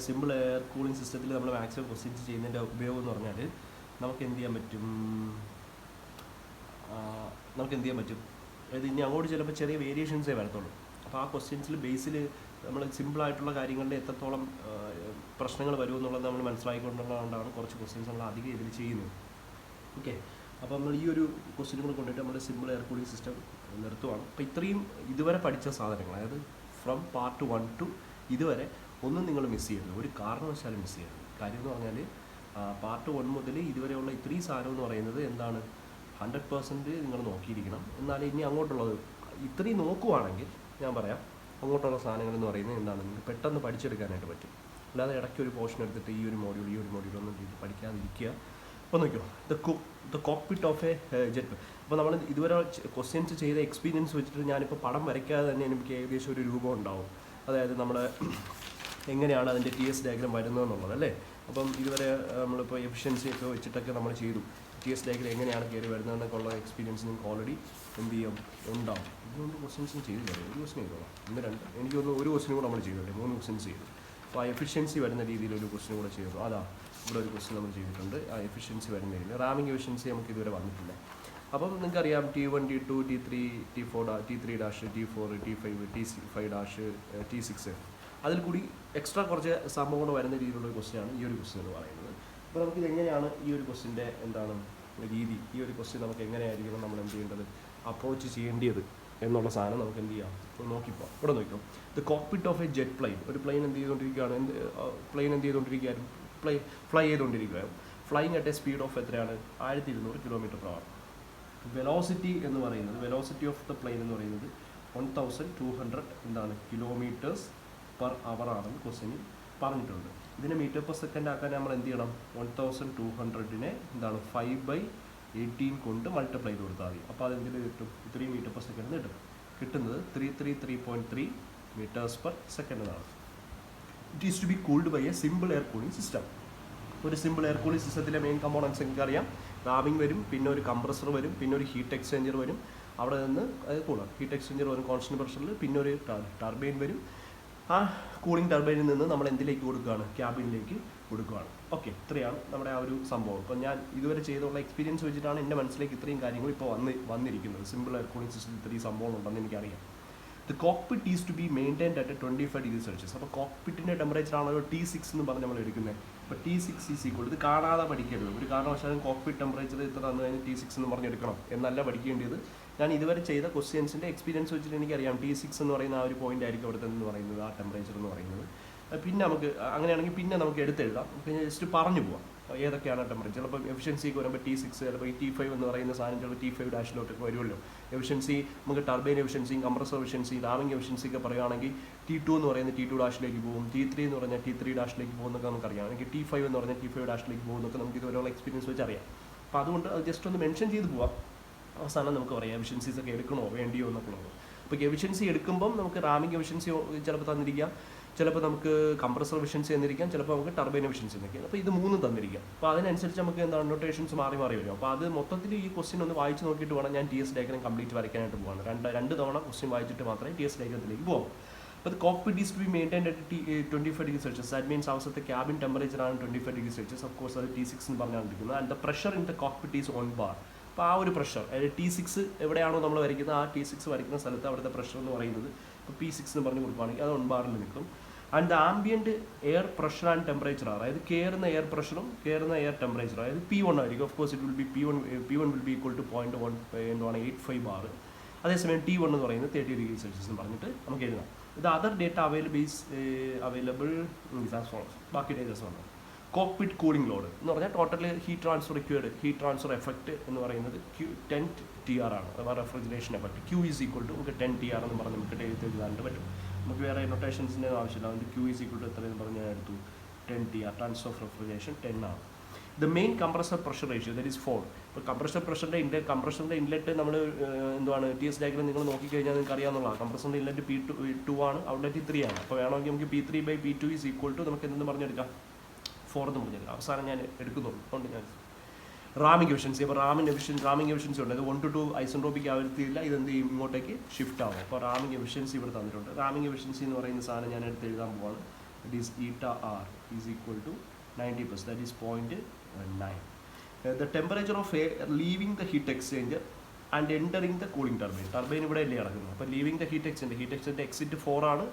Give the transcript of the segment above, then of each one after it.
Simple air cooling സിസ്റ്റത്തിൽ നമ്മൾ maximum questions ചെയ്യുന്നതിൻ്റെ ഉപയോഗം എന്ന് പറഞ്ഞാൽ നമുക്ക് എന്ത് ചെയ്യാൻ പറ്റും അതായത് ഇനി അങ്ങോട്ട് ചിലപ്പോൾ ചെറിയ വേരിയേഷൻസേ വരത്തുള്ളൂ. അപ്പോൾ ആ ക്വസ്റ്റ്യൻസിൽ ബേസിൽ നമ്മൾ സിമ്പിളായിട്ടുള്ള കാര്യങ്ങളുടെ എത്രത്തോളം പ്രശ്നങ്ങൾ വരുമെന്നുള്ളത് നമ്മൾ മനസ്സിലാക്കിക്കൊണ്ടുള്ളതുകൊണ്ടാണ് കുറച്ച് ക്വസ്റ്റ്യൻസ് നമ്മൾ അധികം ഇതിൽ ചെയ്യുന്നത്. ഓക്കെ, അപ്പോൾ നമ്മൾ ഈ ഒരു ക്വസ്റ്റ്യൻ കൂടെ കൊണ്ടിട്ട് നമ്മുടെ സിമ്പിൾ എയർ കൂളിംഗ് സിസ്റ്റം നിർത്തുവാണ്. അപ്പോൾ ഇത്രയും ഇതുവരെ പഠിച്ച സാധനങ്ങൾ, അതായത് ഫ്രം പാർട്ട് 1 to ഇതുവരെ ഒന്നും നിങ്ങൾ മിസ് ചെയ്യരുത്, ഒരു കാരണവശാലും മിസ് ചെയ്യരുത്. കാര്യം എന്ന് പറഞ്ഞാൽ പാർട്ട് 1 മുതൽ ഇതുവരെയുള്ള ഇത്രയും സാധനം എന്ന് പറയുന്നത് എന്താണ് 100% നിങ്ങൾ നോക്കിയിരിക്കണം. എന്നാലും ഇനി അങ്ങോട്ടുള്ളത് ഇത്രയും നോക്കുവാണെങ്കിൽ ഞാൻ പറയാം, അങ്ങോട്ടുള്ള സാധനങ്ങൾ എന്ന് പറയുന്നത് എന്താണ് നിങ്ങൾക്ക് പെട്ടെന്ന് പഠിച്ചെടുക്കാനായിട്ട് പറ്റും. അല്ലാതെ ഇടയ്ക്ക് ഒരു പോർഷൻ എടുത്തിട്ട് ഈ ഒരു മോഡ്യൂൾ ഒന്നും ചെയ്ത് പഠിക്കാതിരിക്കുക. അപ്പോൾ നോക്കിയോ, the cockpit of a jet. അപ്പോൾ നമ്മൾ ഇതുവരെ ക്വസ്റ്റ്യൻസ് ചെയ്ത എക്സ്പീരിയൻസ് വെച്ചിട്ട് ഞാനിപ്പോൾ പടം വരയ്ക്കാതെ തന്നെ എനിക്ക് ഏകദേശം ഒരു രൂപം ഉണ്ടാവും. അതായത് നമ്മൾ എങ്ങനെയാണ് അതിൻ്റെ TS ഡയഗ്രാം വരുന്നതെന്നുള്ളത് അല്ലേ. അപ്പം ഇതുവരെ നമ്മളിപ്പോൾ എഫിഷ്യൻസി ഒക്കെ വെച്ചിട്ടൊക്കെ നമ്മൾ ചെയ്തു. TS ഡയഗ്രാം എങ്ങനെയാണ് കയറി വരുന്നതെന്നൊക്കെ ഉള്ള എക്സ്പീരിയൻസ് നിങ്ങൾക്ക് ഓൾറെഡി എന്ത് ചെയ്യും ഉണ്ടാവും. ഇതുകൊണ്ട് ക്വസ്റ്റ്യൻസും ചെയ്തില്ല, ഒരു ക്വസ്റ്റ്യൻ ചെയ്തോളാം, ഇന്ന് 2 എനിക്ക് തോന്നുന്നു ഒരു ക്വസ്റ്റ്യൻ കൂടെ നമ്മൾ ചെയ്തില്ലേ, 3 ക്വസ്റ്റ്യൻസ് ചെയ്തു. അപ്പോൾ ആ എഫിഷ്യൻസി വരുന്ന രീതിയിൽ ഒരു ക്വസ്റ്റ്യൻ കൂടെ ചെയ്തു. അതാ ഇവിടെ ഒരു ക്വസ്റ്റ്യൻ നമ്മൾ ചെയ്തിട്ടുണ്ട്. ആ എഫിഷ്യൻസി വരുന്ന രീതിയിൽ റാമിംഗ് എഫിഷ്യൻസി നമുക്ക് ഇതുവരെ വന്നിട്ടില്ല. അപ്പം നിങ്ങൾക്കറിയാം T1 T2 T3 T4 T3 T4 T5 T5 T6 അതിൽ കൂടി എക്സ്ട്രാ കുറച്ച് സംഭവങ്ങൾ വരുന്ന രീതിയിലുള്ള ഒരു ക്വസ്റ്റ്യനാണ് ഈ ഒരു ക്വസ്റ്റ്യൻ എന്ന് പറയുന്നത്. അപ്പോൾ നമുക്കിത് എങ്ങനെയാണ് ഈ ഒരു ക്വസ്റ്റ്യൻ്റെ എന്താണ് രീതി, ഈ ഒരു ക്വസ്റ്റ്യൻ നമുക്ക് എങ്ങനെയായിരിക്കണം നമ്മൾ എന്ത് ചെയ്യേണ്ടത് അപ്രോച്ച് ചെയ്യേണ്ടത് എന്നുള്ള സാധനം നമുക്ക് എന്ത് ചെയ്യാം നോക്കിപ്പോൾ ഇവിടെ നോക്കാം. The cockpit of a jet plane, ഒരു പ്ലെയിൻ എന്ത് ചെയ്തുകൊണ്ടിരിക്കുകയാണ് ഫ്ലൈ ചെയ്തുകൊണ്ടിരിക്കുകയാണ്. Flying at a speed of എത്രയാണ് 1200 km/h. വെലോസിറ്റി എന്ന് പറയുന്നത്, വെലോസിറ്റി ഓഫ് ദ പ്ലെയിൻ എന്ന് പറയുന്നത് 1200 km/h ആണെന്ന് ക്വസ്റ്റ്യനിൽ പറഞ്ഞിട്ടുണ്ട്. ഇതിനെ മീറ്റർ/സെക്കൻഡ് ആക്കാൻ നമ്മൾ എന്ത് ചെയ്യണം, 1200-നെ 5/18 കൊണ്ട് മൾട്ടിപ്ലൈ ചെയ്ത് കൊടുത്താൽ മതി. അപ്പോൾ അതെന്തിൽ കിട്ടും, 3 m/s കിട്ടുന്നത് 333.3 m/s എന്നാണ്. It is to be cooled by a simple air cooling system. ഒരു സിമ്പിൾ എയർ കൂളിംഗ് സിസ്റ്റത്തിലെ മെയിൻ കമ്പോണൻസ് എനിക്കറിയാം. റാമിംഗ് വരും, പിന്നെ ഒരു കംപ്രസർ വരും, പിന്നെ ഒരു ഹീറ്റ് എക്സ്ചേഞ്ചർ വരും. അവിടെ നിന്ന് അത് കൂളാം, ഹീറ്റ് എക്സ്ചേഞ്ചർ വരും കോൺസ്റ്റന്റ് പ്രഷറിൽ, പിന്നെ ഒരു ടർബൈൻ വരും. ആ കൂളിംഗ് ടർബൈനിൽ നിന്ന് നമ്മൾ എന്തിലേക്ക് കൊടുക്കുകയാണ്, ക്യാബിനിലേക്ക് കൊടുക്കുകയാണ്. ഓക്കെ, ഇത്രയാണ് നമ്മുടെ ആ ഒരു സംഭവം. അപ്പോൾ ഞാൻ ഇതുവരെ ചെയ്തുള്ള എക്സ്പീരിയൻസ് വെച്ചിട്ടാണ് എൻ്റെ മനസ്സിലേക്ക് ഇത്രയും കാര്യങ്ങൾ ഇപ്പോൾ വന്നിരിക്കുന്നത്. സിമ്പിൾ എയർ കൂളിംഗ് സിസ്റ്റത്തിൽ ഇത്രയും സംഭവം ഉണ്ടെന്ന് എനിക്കറിയാം. The cockpit is to be maintained at 25 degrees Celsius. അപ്പോൾ കോക്പിറ്റിൻ്റെ ടെമ്പറേച്ചർ ആണല്ലോ T6 എന്ന് പറഞ്ഞ് നമ്മൾ എടുക്കുന്നത്. അപ്പോൾ T6 ഈസ് ഈക്വൽ, ഇത് കാണാതെ പഠിക്കരുത്. ഒരു കാരണവശാലും കോക്പിറ്റ് ടെമ്പറേച്ചർ ഇത്ര തന്നു കഴിഞ്ഞാൽ T6 എന്ന് പറഞ്ഞെടുക്കണം എന്നല്ല പഠിക്കേണ്ടത്. ഞാൻ ഇതുവരെ ചെയ്ത ക്വസ്റ്റ്യൻസിൻ്റെ എക്സ്പീരിയൻസ് വെച്ചിട്ട് എനിക്കറിയാം T6 എന്ന് പറയുന്ന ആ ഒരു പോയിന്റ് ആയിരിക്കും അവിടുത്തെ എന്ന് പറയുന്നത്, ആ ടെമ്പറേച്ചർ എന്ന് പറയുന്നത്. പിന്നെ നമുക്ക് അങ്ങനെയാണെങ്കിൽ പിന്നെ നമുക്ക് എടുത്തെഴുതാം. പിന്നെ ജസ്റ്റ് പറഞ്ഞു പോവാം ഏതൊക്കെയാണ് ടെമ്പറേച്ചർ. ചിലപ്പോൾ എഫിഷ്യൻസിക്ക് വരുമ്പോൾ T6, ചിലപ്പോൾ ഈ T5 എന്ന് പറയുന്ന സാധനം ചിലപ്പോൾ T5 വരുമല്ലോ. എഫിഷ്യൻസി നമുക്ക് ടർബൈൻ എഫിഷ്യൻസിയും കംപ്രസർ എഫിഷ്യൻസി റാമിംഗ് എഫിഷ്യൻസി ഒക്കെ പറയുകയാണെങ്കിൽ T2 എന്ന് പറയുന്നത് T2 പോകും, T3 എന്ന് പറഞ്ഞാൽ T3 പോകുന്നൊക്കെ നമുക്കറിയാം. അല്ലെങ്കിൽ T5 എന്ന് പറഞ്ഞാൽ T5 പോകുന്നൊക്കെ നമുക്ക് ഇതുവരെയുള്ള എക്സ്പീരിയൻസ് വെച്ച് അറിയാം. അപ്പോൾ അതുകൊണ്ട് അത് ജസ്റ്റ് ഒന്ന് മെൻഷൻ ചെയ്ത് പോവാം. അവസാനം നമുക്ക് പറയാം എഫിഷ്യൻസീസ് ഒക്കെ എടുക്കണോ വേണ്ടിയോ എന്നൊക്കെ ഉള്ളത്. അപ്പോൾ എഫിഷ്യൻസി എടുക്കുമ്പം നമുക്ക് റാമിംഗ് എഫിഷ്യൻസി ചിലപ്പോൾ തന്നിരിക്കാം, ചിലപ്പോൾ നമുക്ക് കംപ്രസർ എഫിഷ്യൻസി തന്നിരിക്കാം, ചിലപ്പോൾ നമുക്ക് ടർബൈൻ എഫിഷ്യൻസി തന്നിരിക്കാം. അപ്പോൾ ഇത് 3 തന്നിരിക്കാം. അപ്പോൾ അതിനനുസരിച്ച് നമുക്ക് എന്താണ് നൊട്ടേഷൻസ് മാറി വരും. അപ്പോൾ അത് മൊത്തത്തിൽ ഈ ക്വസ്റ്റ്യൻ ഒന്ന് വായിച്ച് നോക്കിയിട്ട് വേണം ഞാൻ TS ഡയഗ്രാം കംപ്ലീറ്റ് വരയ്ക്കാനായിട്ട് പോകാണ്. രണ്ട് തവണ ക്വസ്റ്റ്യൻ വായിച്ചിട്ട് മാത്രമേ TS ഡയഗ്രാമത്തിലേക്ക് പോകാം. അപ്പോൾ the cockpit is to be maintained at 25 degrees Celsius. That means അവസരത്തെ ക്യാബിൻ ടെമ്പറേച്ചർ ആണ് 25 degrees Celsius. Of course അത് T6 എന്ന് പറഞ്ഞാണ് ഇരിക്കുന്നത്. And the pressure in the cockpit is 1 bar. അപ്പോൾ ആ ഒരു പ്രഷർ, അതായത് T6 എവിടെയാണോ നമ്മൾ വരയ്ക്കുന്നത് ആ T6 വരയ്ക്കുന്ന സ്ഥലത്ത് അവിടുത്തെ പ്രഷർ എന്ന് പറയുന്നത് ഇപ്പോൾ P6 എന്ന് പറഞ്ഞ് കൊടുക്കുകയാണെങ്കിൽ അത് 1 ബാറിൽ നിൽക്കും. And the ambient air pressure and temperature ആണ്, അതായത് കയറുന്ന എയർ പ്രഷറും കയറുന്ന എയർ ടെമ്പറേച്ചർ, അതായത് P1 ആയിരിക്കും. Of course it will be P1 will be equal to 0.185 bar. അതേസമയം T1 എന്ന് പറയുന്നത് 30 degrees Celsius എന്ന് പറഞ്ഞിട്ട് നമുക്ക് എഴുതാം. ഇത് അതർ ഡേറ്റ അവൈലബിൾ ബാക്കി ഡേറ്റാസ് വന്നു. കോക്പിറ്റ് കൂളിംഗ് ലോഡ് എന്ന് പറഞ്ഞാൽ total heat transfer required, heat transfer effect എന്ന് പറയുന്നത് 10 TR ആണ്. അഥവാ refrigeration effect Q is equal to നമുക്ക് 10 TR എന്ന് പറഞ്ഞ് നമുക്ക് എഴുതാനായിട്ട് പറ്റും. നമുക്ക് വേറെ നൊട്ടേഷൻസിൻ്റെ ആവശ്യമില്ല. അതുകൊണ്ട് Q ഈസ് ഈക്വൽ ടു എത്രയെന്ന് പറഞ്ഞ് ഞാൻ എടുത്തു 10 TR. ട്രാൻസ്ഫർ ഓഫ് റെഫ്രിജറേഷൻ 10 ആണ്. The main compressor pressure ratio that is 4. ഇപ്പോൾ കംപ്രഷറിൻ്റെ ഇൻലെറ്റ് നമ്മൾ എന്താണ് TS ഡയഗ്രാം നിങ്ങൾ നോക്കിക്കഴിഞ്ഞാൽ നിങ്ങൾക്ക് അറിയാവുന്നതാണ്. കംപ്രസറിൻ്റെ ഇൻലെറ്റ് P2 ആണ്, ഔട്ട്ലെറ്റ് 3 ആണ്. അപ്പോൾ വേണമെങ്കിൽ നമുക്ക് P3/P2 ഈസ് ഈക്വൽ ടു നമുക്ക് എന്തെന്ന് പറഞ്ഞെടുക്കാം 4 എന്ന് പറഞ്ഞെടുക്കാം. അവസാനം ഞാൻ എടുക്കുന്നുള്ളൂ, അതുകൊണ്ട് ഞാൻ റാമിംഗ് എഫിഷ്യൻസി. അപ്പോൾ റാമിംഗ് എഫിഷ്യൻസി ഉണ്ട്. അത് 1 to 2 ഐസെൻട്രോപിക് ആവത്തില്ല, ഇതെന്ത് ചെയ്യും ഇങ്ങോട്ടേക്ക് ഷിഫ്റ്റ് ആവും. അപ്പോൾ റാമിംഗ് എഫിഷ്യൻസി ഇവിടെ തന്നിട്ടുണ്ട്. റാമിംഗ് എഫിഷ്യൻസി എന്ന് പറയുന്ന സാധനം ഞാൻ എടുത്ത് എഴുതാൻ പോവാണ്. That is eta R is equal to 90%, that is 0.9. The temperature of air leaving the heat exchanger and entering the cooling turbine. Turbine ഇവിടെ അല്ലേ നടക്കുന്നത്. അപ്പോൾ living the heat exchanger exit 4 ആണ്.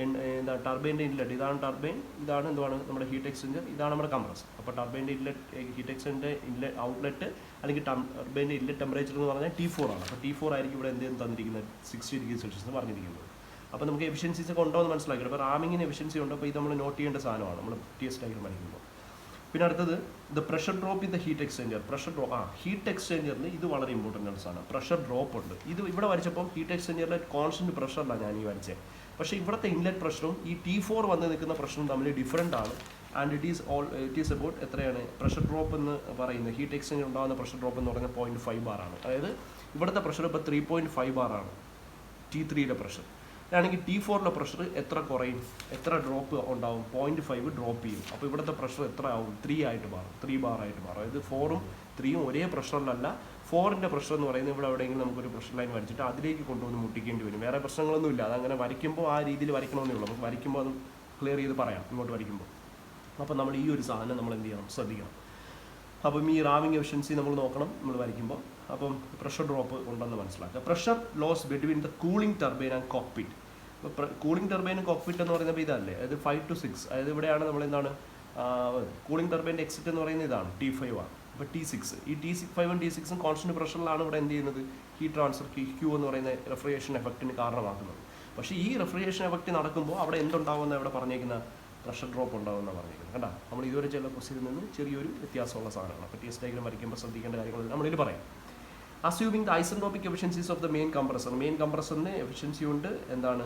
എന്താ ടർബൈൻ്റെ ഇൻലെറ്റ്, ഇതാണ് ടർബൈൻ, ഇതാണ് എന്താണ് നമ്മുടെ ഹീറ്റ് എക്സ്ചേഞ്ചർ, ഇതാണ് നമ്മുടെ കംപ്രസർ. അപ്പോൾ ടർബൈൻ്റെ ഇൻലെറ്റ് ഹീറ്റ് എക്സ്ചേഞ്ചറിൻ്റെ ഇൻലെറ്റ് ഔട്ട്ലെറ്റ് അല്ലെങ്കിൽ ടർബൈൻ്റെ ഇൻലെറ്റ് ടെമ്പറേച്ചർ എന്ന് പറഞ്ഞാൽ T4 ആണ്. അപ്പോൾ T4 ആയിരിക്കും ഇവിടെ എന്ത് തന്നിരിക്കുന്നത് 60 ഡിഗ്രി സെൽഷ്യസ് എന്ന് പറഞ്ഞിരിക്കുന്നത്. അപ്പോൾ നമുക്ക് എഫിഷ്യൻസീസ് ഒക്കെ ഉണ്ടോ എന്ന് മനസ്സിലാക്കി. അപ്പോൾ റാമിങ്ങിന് എഫിഷ്യൻസി ഉണ്ട്. അപ്പോൾ ഇത് നമ്മൾ നോട്ട് ചെയ്യേണ്ട സാധനമാണ് നമ്മൾ TS ഡയഗ്രം പഠിക്കുമ്പോൾ. പിന്നെ അടുത്തത് the pressure drop in the heat exchanger. Pressure drop heat എക്സ്ചേഞ്ചറിൽ ഇത് വളരെ ഇമ്പോർട്ടൻ്റ് ആണ് സാധനം. പ്രഷർ ഡ്രോപ്പ് ഉണ്ട്. ഇത് ഇവിടെ വരച്ചപ്പം ഹീറ്റ് എക്സ്ചേഞ്ചറിലെ കോൺസ്റ്റൻറ്റ് പ്രഷറിലാണ് ഞാൻ ഈ വരച്ചത്. പക്ഷേ ഇവിടുത്തെ ഇൻലെറ്റ് പ്രഷറും ഈ T4 വന്ന് നിൽക്കുന്ന പ്രഷറും തമ്മിൽ ഡിഫറൻ്റ് ആണ്. ആൻഡ് ഇറ്റ് ഈസ് അബൌട്ട് എത്രയാണ് പ്രഷർ ഡ്രോപ്പ് എന്ന് പറയുന്നത്. ഹീറ്റ് എക്സ്ചേഞ്ചർ ഉണ്ടാകുന്ന പ്രഷർ ഡ്രോപ്പ് എന്ന് പറയുന്നത് 0.5 ബാർ ആണ്. അതായത് ഇവിടുത്തെ പ്രഷർ ഇപ്പോൾ 3.5 ബാർ ആണ് T3യുടെ പ്രഷർ. ആണെങ്കിൽ T4ലെ പ്രഷർ എത്ര കുറയും, എത്ര ഡ്രോപ്പ് ഉണ്ടാവും, 0.5 ഡ്രോപ്പ് ചെയ്യും. അപ്പോൾ ഇവിടുത്തെ പ്രഷർ എത്ര ആവും, 3 ആയിട്ട് മാറും, 3 ബാർ ആയിട്ട് മാറും. അതായത് 4ഉം 3ഉം ഒരേ പ്രഷറിലല്ല. 4ൻ്റെ പ്രഷർ എന്ന് പറയുന്നത് ഇവിടെ എവിടെയെങ്കിലും നമുക്കൊരു പ്രഷർ ലൈൻ വരച്ചിട്ട് അതിലേക്ക് കൊണ്ടുവന്ന് മുട്ടിക്കേണ്ടി വരും. വേറെ പ്രശ്നങ്ങളൊന്നുമില്ല. അതങ്ങനെ വരയ്ക്കുമ്പോൾ ആ രീതിയിൽ വരയ്ക്കണമെന്നേ ഉള്ളൂ. നമുക്ക് വരയ്ക്കുമ്പോൾ അത് ക്ലിയർ ചെയ്ത് പറയാം ഇങ്ങോട്ട് വരയ്ക്കുമ്പോൾ. അപ്പോൾ നമ്മൾ ഈ ഒരു സാധനം നമ്മൾ എന്ത് ചെയ്യണം, ശ്രദ്ധിക്കണം. അപ്പം ഈ റാമിങ് എഫിഷ്യൻസി നമ്മൾ നോക്കണം നമ്മൾ വരയ്ക്കുമ്പോൾ. അപ്പം പ്രഷർ ഡ്രോപ്പ് ഉണ്ടെന്ന് മനസ്സിലാക്കുക. Pressure loss between the cooling turbine and cockpit. ഇപ്പോൾ കൂളിംഗ് ടർബൈനും കോക്പിറ്റ് എന്ന് പറയുന്നത് ഇതല്ലേ, അതായത് 5 to 6. അതായത് ഇവിടെയാണ് നമ്മൾ എന്താണ് കൂളിംഗ് ടർബൈൻ്റെ എക്സിറ്റ് എന്ന് പറയുന്നത് ഇതാണ് T5 ആണ്. അപ്പോൾ T6 ഈ T5ഉം T6ഉം കോൺസ്റ്റൻറ്റ് പ്രഷറിലാണ് ഇവിടെ എന്ത് ചെയ്യുന്നത്, ഹീറ്റ് ട്രാൻസ്ഫർ Q എന്ന് പറയുന്ന റെഫ്രിജറേഷൻ എഫക്റ്റിന് കാരണമാക്കുന്നത്. പക്ഷേ ഈ റെഫ്രിജറേഷൻ എഫക്റ്റ് നടക്കുമ്പോൾ അവിടെ എന്തുണ്ടാവുമെന്ന് ഇവിടെ പറഞ്ഞേക്കുന്ന പ്രഷർ ഡ്രോപ്പ് ഉണ്ടാവുമെന്നാണ് പറഞ്ഞിരിക്കുന്നത്. കണ്ടാ, നമ്മൾ ഇതുവരെ ചില ക്വസ്റ്റ്യനിൽ നിന്ന് ചെറിയൊരു വ്യത്യാസമുള്ള സാധനമാണ്. അപ്പോൾ TS ഡയഗ്രം വരയ്ക്കുമ്പോൾ ശ്രദ്ധിക്കേണ്ട കാര്യങ്ങളെല്ലാം നമ്മളിൽ പറയാം. Assuming the isentropic efficiencies of the main കംപ്രസറിന് എഫിഷ്യൻസി ഉണ്ട് എന്താണ്,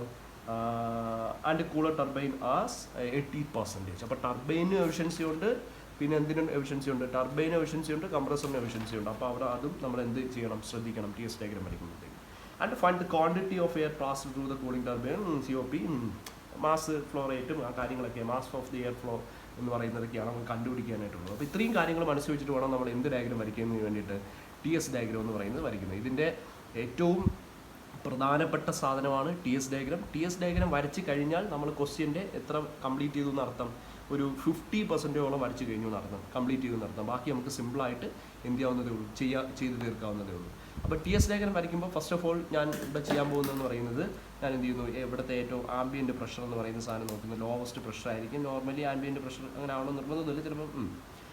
ആൻഡ് കൂളർ ടർബൈൻ ആസ് 80%. അപ്പോൾ ടർബൈന് എഫിഷ്യൻസി ഉണ്ട്, പിന്നെ എന്തിനും എഫിഷ്യൻസി ഉണ്ട്, ടർബൈന് എഫിഷ്യൻസി ഉണ്ട്, കംപ്രസറിന് എഫിഷ്യൻസി ഉണ്ട്. അപ്പോൾ അവിടെ അതും നമ്മൾ എന്ത് ചെയ്യണം, ശ്രദ്ധിക്കണം TS ഡയഗ്രം വരയ്ക്കുമ്പോഴത്തേക്ക്. And find the quantity of air passed through the cooling turbine, COP, mass flow റേറ്റും ആ കാര്യങ്ങളൊക്കെ, mass of the air flow എന്ന് പറയുന്നതൊക്കെയാണ് നമുക്ക് കണ്ടുപിടിക്കാനായിട്ടുള്ളത്. അപ്പോൾ ഇത്രയും കാര്യങ്ങൾ മനസ്സിൽ വെച്ചിട്ട് വേണം നമ്മൾ എന്ത് ഡയഗ്രം വരയ്ക്കുന്നതിന് വേണ്ടിയിട്ട് TS ഡയഗ്രം എന്ന് പറയുന്നത് വരയ്ക്കുന്നത്. ഇതിൻ്റെ ഏറ്റവും പ്രധാനപ്പെട്ട സാധനമാണ് TS ഡയഗ്രം. TS ഡയഗ്രം വരച്ച് കഴിഞ്ഞാൽ നമ്മൾ ക്വസ്റ്റ്യൻ്റെ എത്ര കംപ്ലീറ്റ് ചെയ്തു എന്നർത്ഥം, ഒരു 50%ഓളം വരച്ച് കഴിഞ്ഞു എന്നർത്ഥം, കംപ്ലീറ്റ് ചെയ്തു എന്നർത്ഥം. ബാക്കി നമുക്ക് സിമ്പിളായിട്ട് എന്ത് ചെയ്യാവുന്നതേ ഉള്ളൂ, ചെയ്ത് തീർക്കാവുന്നതേ ഉള്ളൂ. അപ്പോൾ TS ഡയഗ്രം വരയ്ക്കുമ്പോൾ ഫസ്റ്റ് ഓഫ് ഓൾ ഞാൻ ഇവിടെ ചെയ്യാൻ പോകുന്നതെന്ന് പറയുന്നത്, ഞാൻ എന്ത് ചെയ്യുന്നു, ഇവിടുത്തെ ഏറ്റവും ആംബിയൻ്റ് പ്രഷർ എന്ന് പറയുന്ന സാധനം നോക്കുന്നത് ലോവസ്റ്റ് പ്രഷർ ആയിരിക്കും. നോർമലി ആംബിയൻ്റ് പ്രഷർ അങ്ങനെ ആവണം നിർബന്ധമൊന്നുമില്ല, ചിലപ്പോൾ.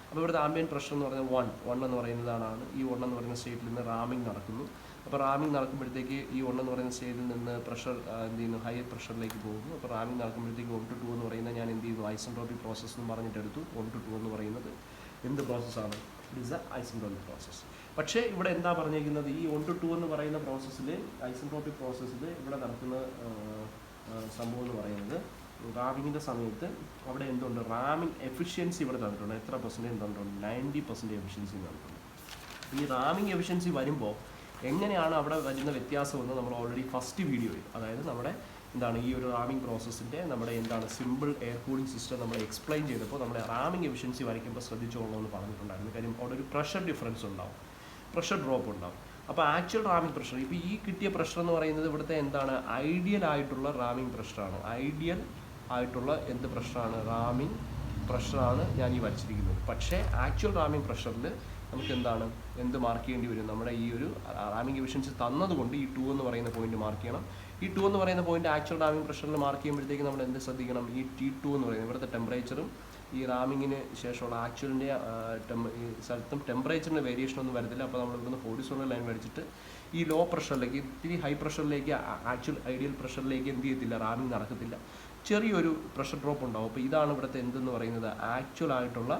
അപ്പോൾ ഇവിടുത്തെ ആംബിയൻ്റ് പ്രഷർ എന്ന് പറയുന്നത് 1 എന്ന് പറയുന്നതാണ്. ഈ 1 എന്ന് പറയുന്ന സ്റ്റേറ്റിൽ നിന്ന് റാമിംഗ് നടക്കുന്നു. അപ്പോൾ റാമിംഗ് നടക്കുമ്പോഴത്തേക്ക് ഈ 1 എന്ന് പറയുന്ന സ്റ്റേറ്റിൽ നിന്ന് പ്രഷർ എന്ത് ചെയ്യുന്നു, ഹയർ പ്രഷറിലേക്ക് പോകുന്നു. അപ്പോൾ റാമിംഗ് നടക്കുമ്പോഴത്തേക്ക് 1 to 2 എന്ന് പറയുന്നത് ഞാൻ എന്ത് ചെയ്യുന്നു, ഐസെൻട്രോപിക് പ്രോസസ്സ് എന്ന് പറഞ്ഞിട്ട് എടുത്തു. 1 to 2 എന്ന് പറയുന്നത് എന്ത് പ്രോസസ്സാണ്, it is A isentropic process. പക്ഷേ ഇവിടെ എന്താ പറഞ്ഞിരിക്കുന്നത്, ഈ 1 to 2 എന്ന് പറയുന്ന പ്രോസസ്സിൽ, ഐസെൻട്രോപിക് പ്രോസസ്സിൽ ഇവിടെ നടക്കുന്ന സംഭവം എന്ന് പറയുന്നത്, റാമിങ്ങിൻ്റെ സമയത്ത് അവിടെ എന്തുണ്ട്, റാമിംഗ് എഫിഷ്യൻസി ഇവിടെ തന്നിട്ടുണ്ട്. എത്ര പെർസെൻറ്റേജ് തന്നിട്ടുണ്ട്, 90% എഫിഷ്യൻസി തന്നിട്ടുണ്ട്. ഈ റാമിംഗ് എഫിഷ്യൻസി വരുമ്പോൾ എങ്ങനെയാണ് അവിടെ വരുന്ന വ്യത്യാസമെന്ന് നമ്മൾ ഓൾറെഡി ഫസ്റ്റ് വീഡിയോയിൽ, അതായത് നമ്മുടെ എന്താണ് ഈ ഒരു റാമിംഗ് പ്രോസസ്സിൻ്റെ നമ്മുടെ എന്താണ് സിമ്പിൾ എയർ കൂളിംഗ് സിസ്റ്റം നമ്മൾ എക്സ്പ്ലെയിൻ ചെയ്തപ്പോൾ നമ്മുടെ റാമിംഗ് എഫിഷ്യൻസി വരയ്ക്കുമ്പോൾ ശ്രദ്ധിച്ചോളണമെന്ന് പറഞ്ഞിട്ടുണ്ടായിരുന്നു. കാര്യം അവിടെ ഒരു പ്രഷർ ഡിഫറൻസ് ഉണ്ടാവും, പ്രഷർ ഡ്രോപ്പ് ഉണ്ടാവും. അപ്പോൾ ആക്ച്വൽ റാമിംഗ് പ്രഷർ, ഇപ്പോൾ ഈ കിട്ടിയ പ്രഷർ എന്ന് പറയുന്നത് ഇവിടുത്തെ എന്താണ് ഐഡിയൽ ആയിട്ടുള്ള റാമിംഗ് പ്രഷറാണ്. ഐഡിയൽ ആയിട്ടുള്ള എന്ത് പ്രഷറാണ്, റാമിംഗ് പ്രഷറാണ് ഞാൻ ഈ വരച്ചിരിക്കുന്നത്. പക്ഷേ ആക്ച്വൽ റാമിംഗ് പ്രഷറിൽ നമുക്ക് എന്താണ് എന്ത് മാർക്ക് ചെയ്യേണ്ടി വരും, നമ്മുടെ ഈ ഒരു റാമിംഗ് എഫിഷ്യൻസി തന്നതുകൊണ്ട് ഈ 2 എന്ന് പറയുന്ന പോയിന്റ് മാർക്ക് ചെയ്യണം. ഈ 2 എന്ന് പറയുന്ന പോയിന്റ് ആക്ച്വൽ റാമിംഗ് പ്രഷറിൽ മാർക്ക് ചെയ്യുമ്പോഴത്തേക്ക് നമ്മൾ എന്ത് ശ്രദ്ധിക്കണം, ഈ T2 എന്ന് പറയുന്നത് ഇവിടുത്തെ ടെമ്പറേച്ചറും ഈ റാമിങ്ങിന് ശേഷമുള്ള ആക്ച്വലിൻ്റെ ഈ സ്ഥലത്തും ടെമ്പറേച്ചറിന് വേരിയേഷൻ ഒന്നും വരത്തില്ല. അപ്പോൾ നമ്മൾ ഇവിടുന്ന് ഹോറിസോണ്ടൽ ലൈൻ മേടിച്ചിട്ട് ഈ ലോ പ്രഷറിലേക്ക്, ഇത്തിരി ഹൈ പ്രഷറിലേക്ക്, ആക്ച്വൽ ഐഡിയൽ പ്രഷറിലേക്ക് എന്ത് ചെയ്യത്തില്ല, റാമിംഗ് നടക്കത്തില്ല, ചെറിയൊരു പ്രഷർ ഡ്രോപ്പ് ഉണ്ടാവും. അപ്പോൾ ഇതാണ് ഇവിടുത്തെ എന്തെന്ന് പറയുന്നത് ആക്ച്വൽ ആയിട്ടുള്ള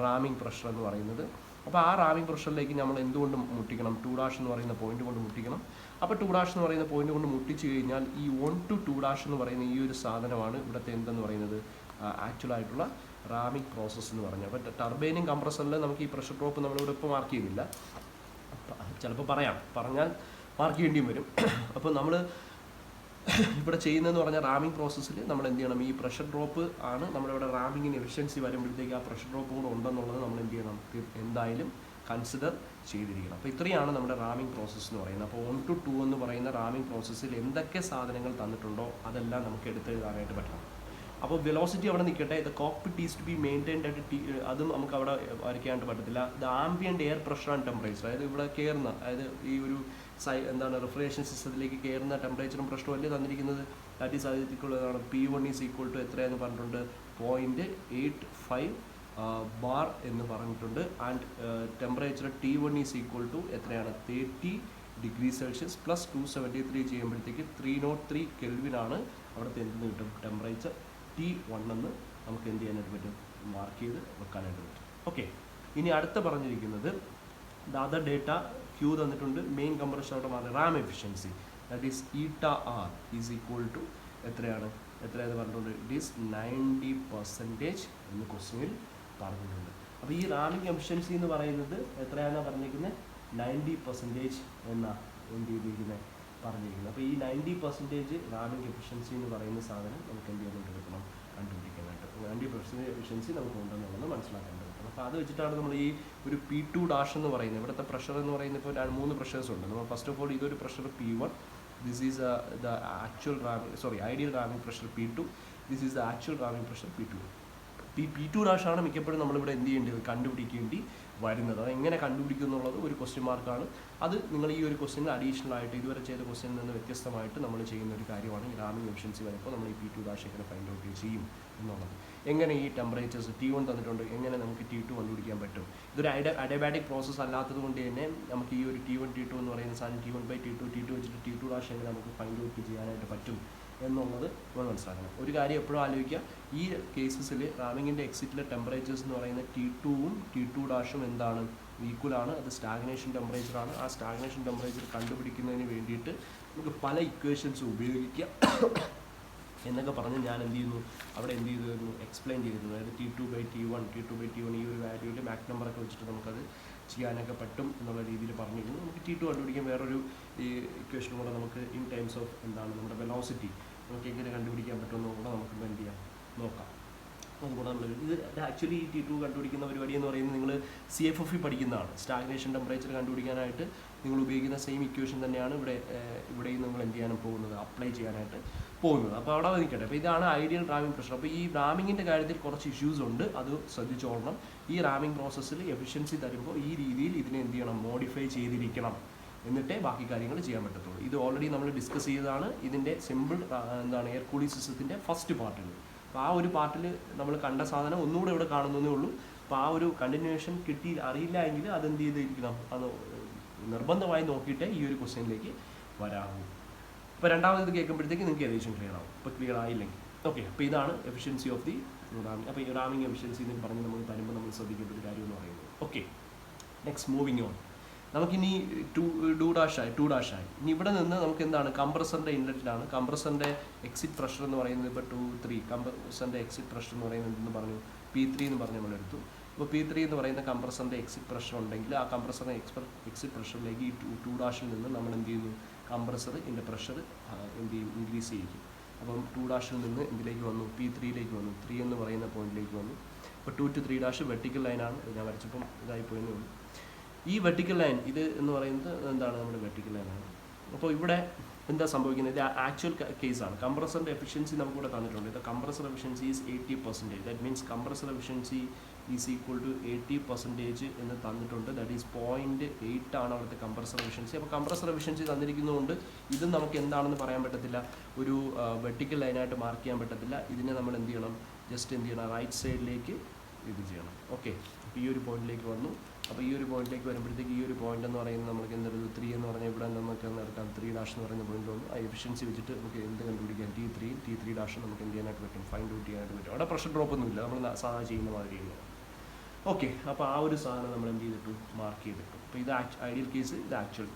റാമിംഗ് പ്രഷർ എന്ന് പറയുന്നത്. അപ്പോൾ ആ റാമിംഗ് പ്രഷറിലേക്ക് നമ്മൾ എന്തുകൊണ്ട് മുട്ടിക്കണം, 2' എന്ന് പറയുന്ന പോയിന്റ് കൊണ്ട് മുട്ടിക്കണം. അപ്പോൾ 2' എന്ന് പറയുന്ന പോയിന്റ് കൊണ്ട് മുട്ടിച്ച് കഴിഞ്ഞാൽ ഈ 1 to 2' എന്ന് പറയുന്ന ഈ ഒരു സാധനമാണ് ഇവിടുത്തെ എന്തെന്ന് പറയുന്നത് ആക്ച്വൽ ആയിട്ടുള്ള റാമിംഗ് പ്രോസസ്സ് എന്ന് പറഞ്ഞാൽ. അപ്പോൾ ടർബൈനും കംപ്രസറിലും നമുക്ക് ഈ പ്രഷർ ഡ്രോപ്പ് നമ്മളിവിടെ ഇപ്പോൾ മാർക്ക് ചെയ്യുന്നില്ല, ചിലപ്പോൾ പറഞ്ഞാൽ മാർക്ക് ചെയ്യേണ്ടിയും വരും. അപ്പോൾ നമ്മൾ ഇവിടെ ചെയ്യുന്നതെന്ന് പറഞ്ഞാൽ റാമിംഗ് പ്രോസസ്സിൽ നമ്മൾ എന്ത് ചെയ്യണം, ഈ പ്രഷർ ഡ്രോപ്പ് ആണ് നമ്മളിവിടെ റാമിങ്ങിന് എഫിഷ്യൻസി വരുമ്പോഴത്തേക്ക് ആ പ്രഷർ ഡ്രോപ്പ് കൂടെ ഉണ്ടെന്നുള്ളത് നമ്മൾ എന്ത് ചെയ്യണം, എന്തായാലും കൺസിഡർ ചെയ്തിരിക്കണം. അപ്പോൾ ഇത്രയാണ് നമ്മുടെ റാമിംഗ് പ്രോസസ്സ് എന്ന് പറയുന്നത്. അപ്പോൾ 1 to 2 എന്ന് പറയുന്ന റാമിംഗ് പ്രോസസ്സിൽ എന്തൊക്കെ സാധനങ്ങൾ തന്നിട്ടുണ്ടോ അതെല്ലാം നമുക്ക് എടുത്തെഴുതാനായിട്ട് പറ്റണം. അപ്പോൾ വെലോസിറ്റി അവിടെ നിൽക്കട്ടെ, the cockpit is to be maintained ആയിട്ട് അതും നമുക്ക് അവിടെ വരയ്ക്കാണ്ട് പറ്റത്തില്ല. The ambient air pressure and temperature, അതായത് ഇവിടെ കയറുന്ന, അതായത് ഈ ഒരു എന്താണ് റെഫ്രിജറേഷൻ സിസ്റ്റത്തിലേക്ക് കയറുന്ന ടെമ്പറേച്ചറും പ്രഷറും അല്ലേ തന്നിരിക്കുന്നത്. ദാറ്റ് ഈസ് അതിലേക്കുള്ളതാണ് P1 ഈസ് ഈക്വൽ ടു എത്രയാണെന്ന് പറഞ്ഞിട്ടുണ്ട്, 0.85 ബാർ എന്ന് പറഞ്ഞിട്ടുണ്ട്. And temperature T1 is equal to എത്രയാണ്, 30 ഡിഗ്രി സെൽഷ്യസ് പ്ലസ് 273 ചെയ്യുമ്പോഴത്തേക്ക് 303 കെൽവിനാണ് അവിടുത്തെ എന്തെന്ന് കിട്ടും, ടെമ്പറേച്ചർ T1 എന്ന് നമുക്ക് എന്ത് ചെയ്യാനായിട്ട് പറ്റും, മാർക്ക് ചെയ്ത് വെക്കാനായിട്ട് പറ്റും. ഓക്കെ, ഇനി അടുത്ത പറഞ്ഞിരിക്കുന്നത് ദ അതർ ഡേറ്റ Q തന്നിട്ടുണ്ട്, മെയിൻ കംപ്രഷൻ അവിടെ മാറി ram efficiency that is ηr is equal to എത്രയാണ് പറഞ്ഞിട്ടുണ്ട്, ഇറ്റ് ഈസ് 90% എന്ന് ക്വസ്റ്റ്യനിൽ പറഞ്ഞിട്ടുണ്ട്. അപ്പോൾ ഈ റാമിംഗ് എഫിഷ്യൻസി എന്ന് പറയുന്നത് എത്രയാണെന്നാണ് പറഞ്ഞിരിക്കുന്നത്, 90% എന്നാ എന്ത് ചെയ്തിരിക്കുന്നത് പറഞ്ഞിരിക്കുന്നത്. അപ്പോൾ ഈ 90% റാമിംഗ് എഫിഷ്യൻസി എന്ന് പറയുന്ന സാധനം നമുക്ക് എന്ത് ചെയ്യാനായിട്ട് എടുക്കണം, കണ്ടുപിടിക്കാനായിട്ട്. 90% എഫിഷ്യൻസി നമുക്ക് ഉണ്ടെന്നുള്ളത് മനസ്സിലാക്കേണ്ടത്. അപ്പോൾ അത് വെച്ചിട്ടാണ് നമ്മൾ ഈ ഒരു P2' എന്ന് പറയുന്നത്, ഇവിടുത്തെ പ്രഷർ എന്ന് പറയുന്നത് ഇപ്പോൾ 3 പ്രഷേഴ്സ് ഉണ്ട്. നമ്മൾ ഫസ്റ്റ് ഓഫ് ഓൾ ഇതൊരു pressure P1, this is the actual ideal ramming pressure P2, this is the actual ramming pressure P2. ഈ P2' ആണ് മിക്കപ്പോഴും നമ്മളിവിടെ എന്ത് ചെയ്യേണ്ടത്, കണ്ടുപിടിക്കേണ്ടി വരുന്നത്. അത് എങ്ങനെ കണ്ടുപിടിക്കും എന്നുള്ളത് ഒരു ക്വസ്റ്റ്യൻ മാർക്കാണ്. അത് നിങ്ങൾ ഈ ഒരു ക്വസ്റ്റ്യനിൽ അഡീഷണൽ ആയിട്ട് ഇതുവരെ ചെയ്ത ക്വസ്റ്റ്യനിൽ നിന്ന് വ്യത്യസ്തമായിട്ട് നമ്മൾ ചെയ്യുന്ന ഒരു കാര്യമാണ്. ഈ റാമിംഗ് എഫിഷ്യൻസി വരുമ്പോൾ നമ്മൾ ഈ P2' എങ്ങനെ ഫൈൻഡ് ഔട്ട് ചെയ്യും എന്നുള്ളത്. എങ്ങനെ ഈ ടെമ്പറേച്ചേഴ്സ് T1 തന്നിട്ടുണ്ട്, എങ്ങനെ നമുക്ക് T2 കണ്ടുപിടിക്കാൻ പറ്റും. ഇതൊരു അഡിയാബാറ്റിക് പ്രോസസ്സ് അല്ലാത്തത് കൊണ്ട് തന്നെ നമുക്ക് ഈ ഒരു T1 T2 എന്ന് പറയുന്ന സാധനം T1/T2 വെച്ചിട്ട് T2' എങ്ങനെ നമുക്ക് ഫൈൻഡ് ഔട്ട് ചെയ്യാനായിട്ട് പറ്റും എന്നുള്ളത് നമ്മൾ മനസ്സിലാക്കണം. ഒരു കാര്യം എപ്പോഴും ആലോചിക്കുക, ഈ കേസസിൽ റാമിങ്ങിൻ്റെ എക്സിറ്റിലെ ടെമ്പറേച്ചേഴ്സ് എന്ന് പറയുന്ന T2ഉം T2' എന്താണ്, ഈക്വലാണ്. അത് സ്റ്റാഗ്നേഷൻ ടെമ്പറേച്ചറാണ്. ആ സ്റ്റാഗ്നേഷൻ ടെമ്പറേച്ചർ കണ്ടുപിടിക്കുന്നതിന് വേണ്ടിയിട്ട് നമുക്ക് പല ഇക്വേഷൻസ് ഉപയോഗിക്കാം എന്നൊക്കെ പറഞ്ഞ് ഞാൻ എന്ത് ചെയ്യുന്നു, അവിടെ എന്ത് ചെയ്തിരുന്നു, എക്സ്പ്ലെയിൻ ചെയ്തിരുന്നു. അതായത് T2/T1 ഈ ഒരു വാല്യൂവിൽ മാക് നമ്പറൊക്കെ വെച്ചിട്ട് നമുക്കത് ചെയ്യാനൊക്കെ പറ്റും എന്നുള്ള രീതിയിൽ പറഞ്ഞിരുന്നു. നമുക്ക് T2 കണ്ടുപിടിക്കാൻ വേറൊരു ഈ ഇക്വേഷനും കൂടെ നമുക്ക് ഇൻ ടൈംസ് ഓഫ് എന്താണ് നമ്മുടെ വെലോസിറ്റി നമുക്ക് എങ്ങനെ കണ്ടുപിടിക്കാൻ പറ്റുമെന്ന് കൂടെ നമുക്ക് എന്ത് ചെയ്യാം, നോക്കാം. അതുകൂടെ നമ്മൾ ഇത് ആക്ച്വലി ഈ T2 കണ്ടുപിടിക്കുന്ന പരിപാടി എന്ന് പറയുന്നത് നിങ്ങൾ CFFE പഠിക്കുന്നതാണ്. സ്റ്റാഗ്നേഷൻ ടെമ്പറേച്ചർ കണ്ടുപിടിക്കാനായിട്ട് നിങ്ങൾ ഉപയോഗിക്കുന്ന സെയിം ഇക്വേഷൻ തന്നെയാണ് ഇവിടെയും നിങ്ങൾ എന്ത് ചെയ്യാനും പോകുന്നത്, അപ്ലൈ ചെയ്യാനായിട്ട് പോകുന്നത്. അപ്പോൾ അവിടെ നിൽക്കട്ടെ. അപ്പോൾ ഇതാണ് ഐഡിയൽ റാമിംഗ് പ്രഷർ. അപ്പോൾ ഈ റാമിങ്ങിൻ്റെ കാര്യത്തിൽ കുറച്ച് ഇഷ്യൂസ് ഉണ്ട്, അത് ശ്രദ്ധിച്ചോളണം. ഈ റാമിംഗ് പ്രോസസ്സിൽ എഫിഷ്യൻസി തരുമ്പോൾ ഈ രീതിയിൽ ഇതിനെ എന്ത് ചെയ്യണം, മോഡിഫൈ ചെയ്തിരിക്കണം, എന്നിട്ടേ ബാക്കി കാര്യങ്ങൾ ചെയ്യാൻ പറ്റത്തുള്ളൂ. ഇത് ഓൾറെഡി നമ്മൾ ഡിസ്കസ് ചെയ്തതാണ്. ഇതിൻ്റെ സിമ്പിൾ എയർ കൂളിംഗ് സിസ്റ്റത്തിൻ്റെ ഫസ്റ്റ് പാർട്ടിൽ. അപ്പോൾ ആ ഒരു പാർട്ടിൽ നമ്മൾ കണ്ട സാധനം ഒന്നുകൂടെ ഇവിടെ കാണുന്നതേ ഉള്ളൂ. അപ്പോൾ ആ ഒരു കണ്ടിന്യൂവേഷൻ അറിയില്ല എങ്കിൽ അതെന്ത് ചെയ്തിരിക്കണം, അത് നിർബന്ധമായി നോക്കിയിട്ടേ ഈ ഒരു ക്വസ്റ്റ്യനിലേക്ക് വരാവൂ. ഇപ്പോൾ രണ്ടാമത് കേൾക്കുമ്പോഴത്തേക്ക് നിങ്ങൾക്ക് ഏകദേശം ക്ലിയർ ആവും. ഇപ്പോൾ ക്ലിയർ ആയില്ലെങ്കിൽ ഓക്കെ. അപ്പോൾ ഇതാണ് എഫിഷ്യൻസി ഓഫ് ദി റാമിംഗ്. അപ്പോൾ ഈ റാമിംഗ് എഫിഷ്യൻസി എന്ന് പറഞ്ഞ് നമ്മൾ തരുമ്പോൾ നമ്മൾ ശ്രദ്ധിക്കേണ്ട ഒരു കാര്യം എന്ന് പറയുന്നത്. Okay, next moving on. നമുക്കിനി ടു ഡാഷ് ആയി. ഇനി ഇവിടെ നിന്ന് നമുക്ക് എന്താണ്, കംപ്രസറിൻ്റെ ഇൻലെറ്റിലാണ്. കംപ്രസറിൻ്റെ എക്സിറ്റ് പ്രഷർ എന്ന് പറയുന്നത് ഇപ്പോൾ 2-3. കംപ്രസറിൻ്റെ എക്സിറ്റ് പ്രഷർ എന്ന് പറയുന്നത് എന്തെന്ന് പറഞ്ഞു, P3 എന്ന് പറഞ്ഞ് നമ്മളെടുത്തു. അപ്പോൾ P3 എന്ന് പറയുന്ന കംപ്രസറിൻ്റെ എക്സിറ്റ് പ്രഷർ ഉണ്ടെങ്കിൽ ആ കംപ്രസറിൻ്റെ എക്സിറ്റ് പ്രഷറിലേക്ക് ഈ ടു ഡാഷിൽ നിന്ന് നമ്മൾ എന്ത് ചെയ്യുന്നു, കംപ്രസറിൻ്റെ പ്രഷർ എന്ത് ചെയ്യും, ഇൻക്രീസ് ചെയ്യിക്കും. അപ്പം 2' നിന്ന് എന്തിലേക്ക് വന്നു, P3യിലേക്ക് വന്നു. 3 എന്ന് പറയുന്ന പോയിന്റിലേക്ക് വന്നു. അപ്പോൾ 2 to 3' വെർട്ടിക്കൽ ലൈനാണ്. ഞാൻ വരച്ചപ്പം ഇതായി പോയെന്നേ ഉള്ളൂ. ഈ വെർട്ടിക്കൽ ലൈൻ ഇത് എന്ന് പറയുന്നത് എന്താണ്, നമ്മുടെ വെർട്ടിക്കൽ ലൈനാണ്. അപ്പോൾ ഇവിടെ എന്താ സംഭവിക്കുന്നത്, ഇത് ആക്ച്വൽ കേസാണ്. കംപ്രസറിൻ്റെ എഫിഷ്യൻസി നമുക്കിവിടെ തന്നിട്ടുണ്ട്. ഇത് compressor efficiency is 80%. That means compressor efficiency is equal to 80% എന്ന് തന്നിട്ടുണ്ട്. ദാറ്റ് ഈസ് 0.8 ആണ് അവിടുത്തെ കംപ്രസർ എഫിഷ്യൻസി. അപ്പോൾ കംപ്രസർ എഫിഷ്യൻസി തന്നിരിക്കുന്നതുകൊണ്ട് ഇതും നമുക്ക് എന്താണെന്ന് പറയാൻ പറ്റത്തില്ല, ഒരു വെർട്ടിക്കൽ ലൈനായിട്ട് മാർക്ക് ചെയ്യാൻ പറ്റത്തില്ല. ഇതിനെ നമ്മൾ എന്ത് ചെയ്യണം, ജസ്റ്റ് എന്ത് ചെയ്യണം, റൈറ്റ് സൈഡിലേക്ക് ഇത് ചെയ്യണം. ഓക്കെ, അപ്പോൾ ഈ ഒരു പോയിന്റിലേക്ക് വന്നു. അപ്പോൾ ഈ ഒരു പോയിന്റിലേക്ക് വരുമ്പോഴത്തേക്ക് ഈ ഒരു പോയിന്റ് എന്ന് പറയുന്നത് നമുക്ക് എന്തൊരു 3 എന്ന് പറഞ്ഞാൽ ഇവിടെ നമുക്ക് എടുക്കാം 3' എന്ന് പറയുന്ന പോയിന്റ് വന്നു. ആ എഫിഷ്യൻസി വെച്ചിട്ട് നമുക്ക് എന്ത് കണ്ടുപിടിക്കാം, T3 നമുക്ക് എന്ത് ചെയ്യാനായിട്ട് പറ്റും, ഫൈൻഡ് ഔട്ട് ചെയ്യാനായിട്ട് പറ്റും. അവിടെ പ്രഷർ ഡ്രോപ്പ് ഒന്നുമില്ല, നമ്മൾ സാധാരണ ചെയ്യുന്ന മാതിരിയില്ല. ഓക്കെ, അപ്പോൾ ആ ഒരു സാധനം നമ്മൾ എന്ത് ചെയ്തിട്ടു, മാർക്ക് ചെയ്തിട്ടു. അപ്പോൾ ഇത് ഐഡിയൽ കേസ്, ഇത് actual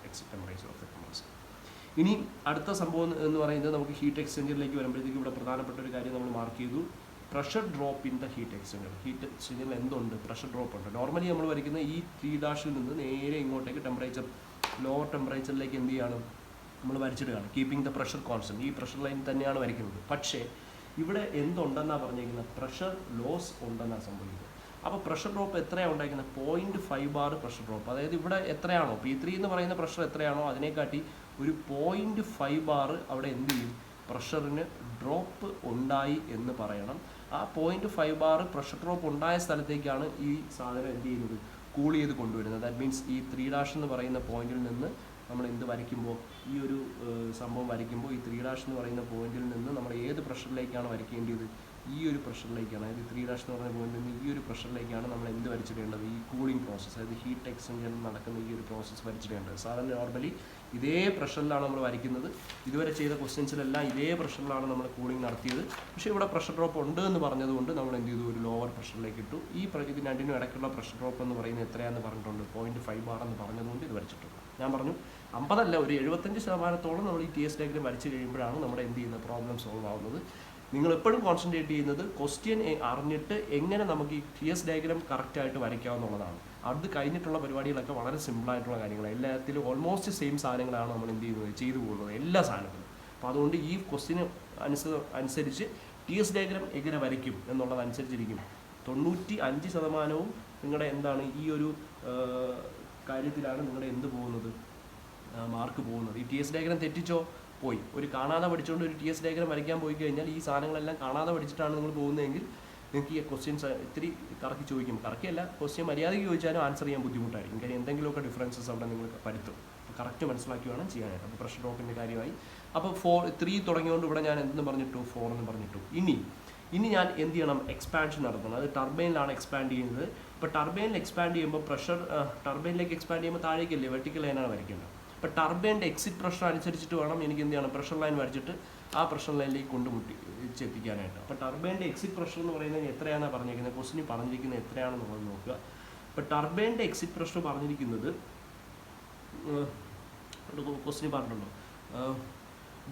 exit temperature of the compressor. ഇനി അടുത്ത സംഭവം എന്ന് പറയുന്നത് നമുക്ക് ഹീറ്റ് എക്സ്ചേഞ്ചറിലേക്ക് വരുമ്പോഴത്തേക്ക് ഇവിടെ പ്രധാനപ്പെട്ട ഒരു കാര്യം നമ്മൾ മാർക്ക് ചെയ്തു, pressure drop in the heat exchanger. Heat എക്സ്ചേഞ്ചറിൽ എന്തുണ്ട്, പ്രഷർ ഡ്രോപ്പ് ഉണ്ട്. നോർമലി നമ്മൾ വരയ്ക്കുന്ന ഈ 3' നിന്ന് നേരെ ഇങ്ങോട്ടേക്ക് ടെമ്പറേച്ചർ ലോവർ ടെമ്പറേച്ചറിലേക്ക് എന്ത് ചെയ്യണം, നമ്മൾ വരച്ചിടുകയാണ്. Keeping the pressure constant. ഈ പ്രഷർ ലൈൻ തന്നെയാണ് വരയ്ക്കുന്നത്. പക്ഷേ ഇവിടെ എന്തുണ്ടെന്നാണ് പറഞ്ഞിരിക്കുന്നത്, പ്രഷർ ലോസ് ഉണ്ടെന്നാണ് സംഭവിക്കുന്നത്. അപ്പോൾ പ്രഷർ ഡ്രോപ്പ് എത്രയാണ് ഉണ്ടായിരിക്കുന്നത്, 0.5 ബാർ പ്രഷർ ഡ്രോപ്പ്. അതായത് ഇവിടെ എത്രയാണോ P3 എന്ന് പറയുന്ന പ്രഷർ എത്രയാണോ അതിനെക്കാട്ടി ഒരു 0.5 ബാർ അവിടെ എന്ത് ചെയ്യും, പ്രഷറിന് ഡ്രോപ്പ് ഉണ്ടായി എന്ന് പറയണം. ആ 0.5 ബാർ പ്രഷർ ഡ്രോപ്പ് ഉണ്ടായ സ്ഥലത്തേക്കാണ് ഈ സാധനം എന്ത് ചെയ്യുന്നത്, കൂൾ ചെയ്ത് കൊണ്ടുവരുന്നത്. ദാറ്റ് മീൻസ് ഈ 3' എന്ന് പറയുന്ന പോയിന്റിൽ നിന്ന് നമ്മൾ എന്ത് വരയ്ക്കുമ്പോൾ, ഈ ഒരു സംഭവം വരയ്ക്കുമ്പോൾ ഈ 3' എന്ന് പറയുന്ന പോയിന്റിൽ നിന്ന് നമ്മൾ ഏത് പ്രഷറിലേക്കാണ് വരയ്ക്കേണ്ടത്, ഈ ഒരു പ്രഷറിലേക്കാണ്. അതായത് 3' എന്ന് പറയുന്ന പോയിന്റിൽ നിന്ന് ഈ ഒരു പ്രഷറിലേക്കാണ് നമ്മൾ എന്ത് വരച്ചിടേണ്ടത്, ഈ കൂളിംഗ് പ്രോസസ്സ്, അതായത് ഹീറ്റ് എക്സ്ചേഞ്ചർ നടക്കുന്ന ഈ ഒരു പ്രോസസ്സ് വരച്ചിടേണ്ടത്. സാധാരണ നോർമലി ഇതേ പ്രഷറിലാണ് നമ്മൾ വരയ്ക്കുന്നത്. ഇതുവരെ ചെയ്ത ക്വസ്റ്റ്യൻസിലെല്ലാം ഇതേ പ്രഷറിലാണ് നമ്മൾ കൂളിംഗ് നടത്തിയത്. പക്ഷേ ഇവിടെ പ്രഷർ ഡ്രോപ്പ് ഉണ്ട് എന്ന് പറഞ്ഞതുകൊണ്ട് നമ്മൾ എന്ത് ചെയ്തു, ഒരു ലോവർ പ്രഷറിലേക്ക് ഇട്ടു. ഇത് രണ്ടിനും ഇടയ്ക്കുള്ള പ്രഷർ ഡ്രോപ്പ് എന്ന് പറയുന്നത് എത്രയാണെന്ന് പറഞ്ഞിട്ടുണ്ട്, 0.5 ബാർ എന്ന് പറഞ്ഞതുകൊണ്ട് ഇത് വരച്ചിട്ടുണ്ട്. ഞാൻ പറഞ്ഞു 50 അല്ല, ഒരു 75% നമ്മൾ ഈ TS ഡയഗ്രം വരച്ച് കഴിയുമ്പോഴാണ് നമ്മുടെ എന്ത് ചെയ്യുന്ന പ്രോബ്ലം സോൾവ് ആവുന്നത്. നിങ്ങൾ എപ്പോഴും കോൺസെൻട്രേറ്റ് ചെയ്യുന്നത് ക്വസ്റ്റ്യൻ അറിഞ്ഞിട്ട് എങ്ങനെ നമുക്ക് ഈ TS ഡയഗ്രം കറക്റ്റായിട്ട് വരയ്ക്കാവുന്നതാണ്. അത് കഴിഞ്ഞിട്ടുള്ള പരിപാടികളൊക്കെ വളരെ സിമ്പിളായിട്ടുള്ള കാര്യങ്ങളാണ്. എല്ലാത്തിലും ഓൾമോസ്റ്റ് സെയിം സാധനങ്ങളാണ് നമ്മൾ എന്ത് ചെയ്യുന്നത്, ചെയ്തു പോകുന്നത് എല്ലാ സാധനത്തിലും. അപ്പോൾ അതുകൊണ്ട് ഈ ക്വസ്റ്റ്യന് അനുസരിച്ച് TS ഡയഗ്രം എങ്ങനെ വരയ്ക്കും എന്നുള്ളതനുസരിച്ചിരിക്കും 95% നിങ്ങളുടെ എന്താണ് ഈ ഒരു കാര്യത്തിലാണ് നിങ്ങളുടെ എന്ത് പോകുന്നത്, മാർക്ക് പോകുന്നത്. ഈ TS ഡയഗ്രം തെറ്റിച്ചോ, പോയി. ഒരു കാണാതെ പഠിച്ചുകൊണ്ട് ഒരു TS ഡയഗ്രം വരയ്ക്കാൻ പോയി കഴിഞ്ഞാൽ ഈ സാധനങ്ങളെല്ലാം കാണാതെ പഠിച്ചിട്ടാണ് നിങ്ങൾ പോകുന്നതെങ്കിൽ നിങ്ങൾക്ക് ഈ ക്വസ്റ്റ്യൻസ് ഇത്തിരി കറക്കി ചോദിക്കും. കറക്കിയല്ല, ക്വസ്റ്റ്യൻ മര്യാദയ്ക്ക് ചോദിച്ചാലും ആൻസർ ചെയ്യാൻ ബുദ്ധിമുട്ടായിരിക്കും. കാര്യം എന്തെങ്കിലുമൊക്കെ ഡിഫറൻസസ് അവിടെ നിങ്ങൾക്ക് പരുത്തും. അപ്പോൾ കറക്റ്റ് മനസ്സിലാക്കി വേണം ചെയ്യാനായിട്ട്. അപ്പോൾ പ്രഷർ ഡ്രോപ്പിൻ്റെ കാര്യമായി. അപ്പോൾ 3 തുടങ്ങിയതുകൊണ്ട് ഇവിടെ ഞാൻ എന്തെന്ന് പറഞ്ഞിട്ടു, 4 എന്ന് പറഞ്ഞിട്ടു. ഇനി ഞാൻ എന്ത് ചെയ്യണം, എക്സ്പാൻഷൻ നടത്തണം. അത് ടർബൈനിലാണ് എക്സ്പാൻഡ് ചെയ്യുന്നത്. ഇപ്പോൾ ടർബൈനിൽ എക്സ്പാൻഡ് ചെയ്യുമ്പോൾ പ്രഷർ ടർബൈനിലേക്ക് എക്സ്പാൻഡ് ചെയ്യുമ്പോൾ താഴേക്കല്ലേ വെർട്ടിക്കൽ ലൈനാണ് വരയ്ക്കേണ്ടത്. അപ്പോൾ ടർബൈൻ്റെ എക്സിറ്റ് പ്രഷർ അനുസരിച്ചിട്ട് വേണം എനിക്ക് എന്ത് ചെയ്യണം, പ്രഷർ ലൈൻ വരച്ചിട്ട് ആ പ്രഷർ ലൈനിലേക്ക് എത്തിക്കാനായിട്ട്. അപ്പോൾ ടർബൈൻ്റെ എക്സിറ്റ് പ്രഷർ എന്ന് പറയുന്നത് എത്രയാണെന്ന് പറഞ്ഞിരിക്കുന്നത്, ക്വസ്റ്റിന് പറഞ്ഞിരിക്കുന്നത് എത്രയാണെന്നുള്ളത് നോക്കുക. അപ്പോൾ ടർബൈൻ്റെ എക്സിറ്റ് പ്രഷർ പറഞ്ഞിരിക്കുന്നത്, ക്വസ്റ്റിന് പറഞ്ഞിട്ടുണ്ടോ,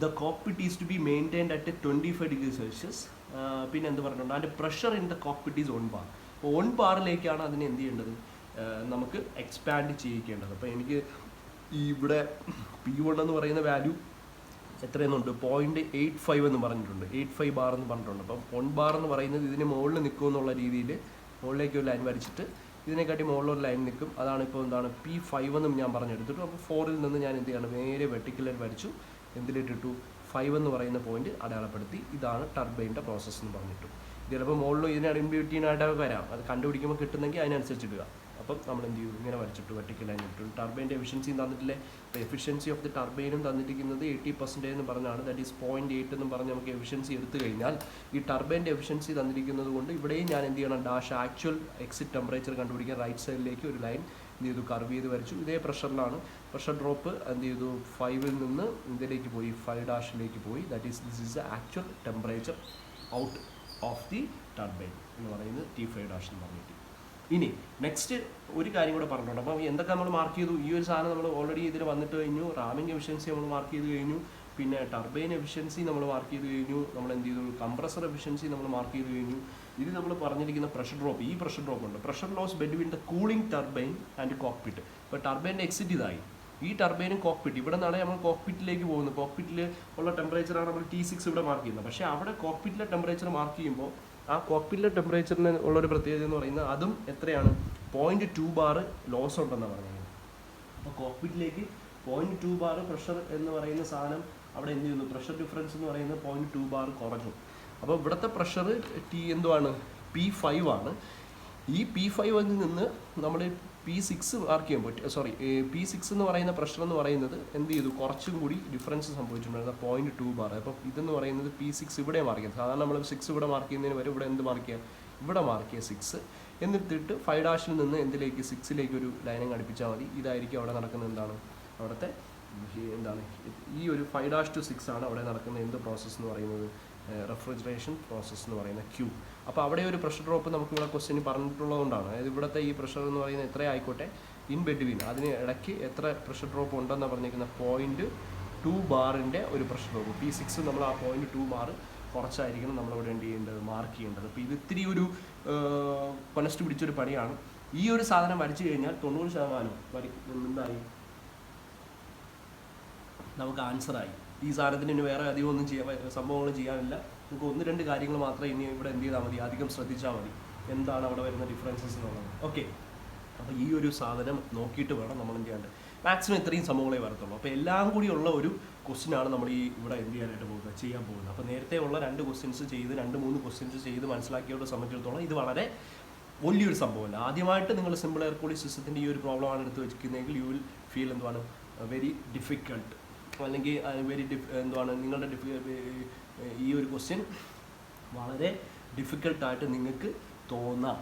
the cockpit is to be maintained at 25 degree Celsius. പിന്നെ എന്ത് പറഞ്ഞിട്ടുണ്ട്, അതിൻ്റെ pressure in the cockpit is 1 bar. അപ്പോൾ 1 ബാറിലേക്കാണ് അതിന് എന്ത് ചെയ്യേണ്ടത്, നമുക്ക് എക്സ്പാൻഡ് ചെയ്യിക്കേണ്ടത്. അപ്പോൾ എനിക്ക് ഇവിടെ P1 എന്ന് പറയുന്ന വാല്യൂ എത്രയെന്നുണ്ട്, 0.85 എന്ന് പറഞ്ഞിട്ടുണ്ട്, 85 ബാർ എന്ന് പറഞ്ഞിട്ടുണ്ട്. അപ്പം 1 ബാർ എന്ന് പറയുന്നത് ഇതിന് മുകളിൽ നിൽക്കുമെന്നുള്ള രീതിയിൽ മുകളിലേക്ക് ഒരു ലൈൻ വരച്ചിട്ട് ഇതിനെക്കാട്ടി മുകളിലൊരു ലൈൻ നിൽക്കും. അതാണ് ഇപ്പോൾ എന്താണ് P5 എന്നും ഞാൻ പറഞ്ഞെടുത്തിട്ടു. അപ്പോൾ 4ൽ നിന്ന് ഞാൻ എന്ത് ചെയ്യണം, നേരെ വെർട്ടിക്കൽ ലൈൻ വരച്ചു, എന്തിലിട്ടിട്ടു 5 എന്ന് പറയുന്ന പോയിന്റ് അടയാളപ്പെടുത്തി. ഇതാണ് ടർബൈൻ്റെ പ്രോസസ്സ് എന്ന് പറഞ്ഞിട്ടു. ചിലപ്പോൾ മുകളിലും ഇതിന് ഇൻബിറ്റ്വീനായിട്ടൊക്കെ വരാം, അത് കണ്ടുപിടിക്കുമ്പോൾ കിട്ടുന്നെങ്കിൽ അതിനനുസരിച്ച് ഇടുക. അപ്പം നമ്മൾ എന്ത് ചെയ്തു, ഇങ്ങനെ വരച്ചിട്ട് വെർട്ടിക്കൽ ലൈൻ ഇട്ടു. ടർബൈൻ്റെ എഫിഷ്യൻസിയും തന്നിട്ടില്ലേ, അപ്പോൾ എഫിഷ്യൻസി ഓഫ് ദി ടർബൈനും തന്നിരിക്കുന്നത് 80% എന്ന് പറഞ്ഞാണ്. ദാറ്റ് ഈസ് 0.8 എന്നും പറഞ്ഞ് നമുക്ക് എഫിഷ്യൻസി എടുത്തു കഴിഞ്ഞാൽ ഈ ടർബൈൻ്റെ എഫിഷ്യൻസി തന്നിരിക്കുന്നത് കൊണ്ട് ഇവിടെയും ഞാൻ എന്ത് ചെയ്യണം, ഡാഷ് ആക്ച്വൽ എക്സിറ്റ് ടെമ്പറേച്ചർ കണ്ടുപിടിക്കാൻ റൈറ്റ് സൈഡിലേക്ക് ഒരു ലൈൻ എന്ത് ചെയ്തു, കർവ് ചെയ്ത് വരച്ചു. ഇതേ പ്രഷറിലാണ്. പ്രഷർ ഡ്രോപ്പ് എന്ത് ചെയ്തു, 5ൽ നിന്ന് ഇതിലേക്ക് പോയി, 5' പോയി. That is this is the actual temperature out of the turbine എന്ന് പറയുന്നത് T5' എന്ന് പറഞ്ഞിട്ട്. ഇനി നെക്സ്റ്റ് ഒരു കാര്യം കൂടെ പറഞ്ഞിട്ടുണ്ട്. അപ്പോൾ എന്തൊക്കെ നമ്മൾ മാർക്ക് ചെയ്തു, ഈ ഒരു സാധനം നമ്മൾ ഓൾറെഡി ഇതിൽ വന്നിട്ട് കഴിഞ്ഞു. റാമിംഗ് എഫിഷ്യൻസി നമ്മൾ മാർക്ക് ചെയ്ത് കഴിഞ്ഞു. പിന്നെ ടർബൈൻ എഫിഷ്യൻസി നമ്മൾ മാർക്ക് ചെയ്ത് കഴിഞ്ഞു. നമ്മൾ എന്ത് ചെയ്തു, കംപ്രസർ എഫിഷ്യൻസി നമ്മൾ മാർക്ക് ചെയ്ത് കഴിഞ്ഞു. ഇത് നമ്മൾ പറഞ്ഞിരിക്കുന്ന പ്രഷർ ഡ്രോപ്പ്, ഈ പ്രഷർ ഡ്രോപ്പ് ഉണ്ട്, pressure loss between the cooling turbine and cockpit. ഇപ്പോൾ ടർബൈൻ്റെ എക്സിറ്റ് ഇതായി, ഈ ടർബൈനും കോക്പിറ്റ്, ഇവിടെ നിന്നാണ് നമ്മൾ കോക്പിറ്റിലേക്ക് പോകുന്നത്. കോക്പിറ്റിൽ ഉള്ള ടെമ്പറേച്ചറാണ് നമ്മൾ T6 ഇവിടെ മാർക്ക് ചെയ്യുന്നത്. പക്ഷേ അവിടെ കോക്പിറ്റിലെ ടെമ്പറേച്ചർ മാർക്ക് ചെയ്യുമ്പോൾ ആ കോക്പിറ്റിലെ ടെമ്പറേച്ചറിന് ഉള്ളൊരു പ്രത്യേകത എന്ന് പറയുന്നത് അതും എത്രയാണ്, 0.2 ബാർ ലോസ് ഉണ്ടെന്നാണ് പറയുന്നത്. അപ്പോൾ കോക്പിറ്റിലേക്ക് 0.2 ബാർ പ്രഷർ എന്ന് പറയുന്ന സാധനം അവിടെ എന്ത് ചെയ്യുന്നു, പ്രഷർ ഡിഫറൻസ് എന്ന് പറയുന്നത് 0.2 ബാർ കുറഞ്ഞു. അപ്പോൾ ഇവിടുത്തെ പ്രഷർ എന്തുവാണ്, P5 ആണ്. ഈ P5 നിന്ന് നമ്മൾ P6 മാർക്ക് ചെയ്യുമ്പോൾ, P6 എന്ന് പറയുന്ന പ്രഷർ എന്ന് പറയുന്നത് എന്ത് ചെയ്തു, കുറച്ചും കൂടി ഡിഫറൻസ് സംഭവിച്ചിട്ടുണ്ടായിരുന്നു, 0.2 ബാർ. അപ്പം ഇതെന്ന് പറയുന്നത് P6 ഇവിടെ മാർക്ക് ചെയ്യാം. സാധാരണ നമ്മൾ 6 ഇവിടെ മാർക്ക് ചെയ്യുന്നതിന് വരെ ഇവിടെ എന്ത് മാർക്ക് ചെയ്യാം, ഇവിടെ മാർക്ക് ചെയ്യുക 6. എന്നിട്ടിട്ട് 5' നിന്ന് എന്തിലേക്ക്, 6ലേക്ക് ഒരു ലൈനും ഘടിപ്പിച്ചാൽ മതി. ഇതായിരിക്കും അവിടെ നടക്കുന്നത് എന്താണ്, അവിടുത്തെ എന്താണ് ഈ ഒരു 5' to 6 ആണ് അവിടെ നടക്കുന്ന എന്ത് പ്രോസസ്സ് എന്ന് പറയുന്നത്, റെഫ്രിജറേഷൻ പ്രോസസ്സ് എന്ന് പറയുന്ന Q. അപ്പോൾ അവിടെ ഒരു പ്രഷർ ഡ്രോപ്പ് നമുക്ക് ഇവിടെ ക്വസ്റ്റ്യൻ പറഞ്ഞിട്ടുള്ളതുകൊണ്ടാണ്. അതായത് ഇവിടുത്തെ ഈ പ്രഷർ എന്ന് പറയുന്നത് എത്ര ആയിക്കോട്ടെ, ഇൻ ബിറ്റ്വീൻ അതിന് ഇടയ്ക്ക് എത്ര പ്രഷർ ഡ്രോപ്പ് ഉണ്ടെന്ന് പറഞ്ഞിരിക്കുന്ന 0.2 ബാറിൻ്റെ ഒരു പ്രഷർ ഡ്രോപ്പ്. P6 നമ്മൾ ആ 0.2 ബാർ കുറച്ചായിരിക്കണം നമ്മളിവിടെ എന്ത് ചെയ്യേണ്ടത്, മാർക്ക് ചെയ്യേണ്ടത്. അപ്പോൾ ഇത് ഇത്തിരി ഒരു കൊനസ്റ്റ് പിടിച്ചൊരു പണിയാണ്. ഈ ഒരു സാധനം വരച്ചു കഴിഞ്ഞാൽ 90% എന്തായി, നമുക്ക് ആൻസറായി. ഈ സാധനത്തിന് ഇനി വേറെ അധികം ഒന്നും സംഭവങ്ങൾ ചെയ്യാനില്ല. നമുക്ക് 1-2 കാര്യങ്ങൾ മാത്രമേ ഇനി ഇവിടെ എന്ത് ചെയ്താൽ മതി, അധികം ശ്രദ്ധിച്ചാൽ മതി, എന്താണ് അവിടെ വരുന്ന ഡിഫറൻസസ് എന്നുള്ളത്. ഓക്കെ. അപ്പോൾ ഈ ഒരു സാധനം നോക്കിയിട്ട് വേണം നമ്മൾ എന്ത് ചെയ്യാണ്ട് മാക്സിമം ഇത്രയും സംഭവങ്ങളെ വരത്തുള്ളൂ. അപ്പോൾ എല്ലാം കൂടിയുള്ള ഒരു ക്വസ്റ്റ്യനാണ് നമ്മൾ ഈ ഇവിടെ എന്ത് ചെയ്യാൻ പോകുന്നത്. അപ്പോൾ നേരത്തെ ഉള്ള 2 ക്വസ്റ്റ്യൻസ് ചെയ്ത് 2-3 ക്വസ്റ്റ്യൻസ് ചെയ്ത് മനസ്സിലാക്കിയവരെ സംബന്ധിച്ചിടത്തോളം ഇത് വളരെ വലിയൊരു സംഭവമല്ല. ആദ്യമായിട്ട് നിങ്ങൾ സിമ്പിൾ എയർ കൂളിംഗ് സിസ്റ്റത്തിൻ്റെ ഈ ഒരു പ്രോബ്ലമാണ് എടുത്ത് വെച്ചിരിക്കുന്നതെങ്കിൽ യു വിൽ ഫീൽ എന്താണ് വെരി ഡിഫിക്കൾട്ട്, അല്ലെങ്കിൽ നിങ്ങളുടെ ഈ ഒരു ക്വസ്റ്റ്യൻ വളരെ ഡിഫിക്കൽട്ടായിട്ട് നിങ്ങൾക്ക് തോന്നാം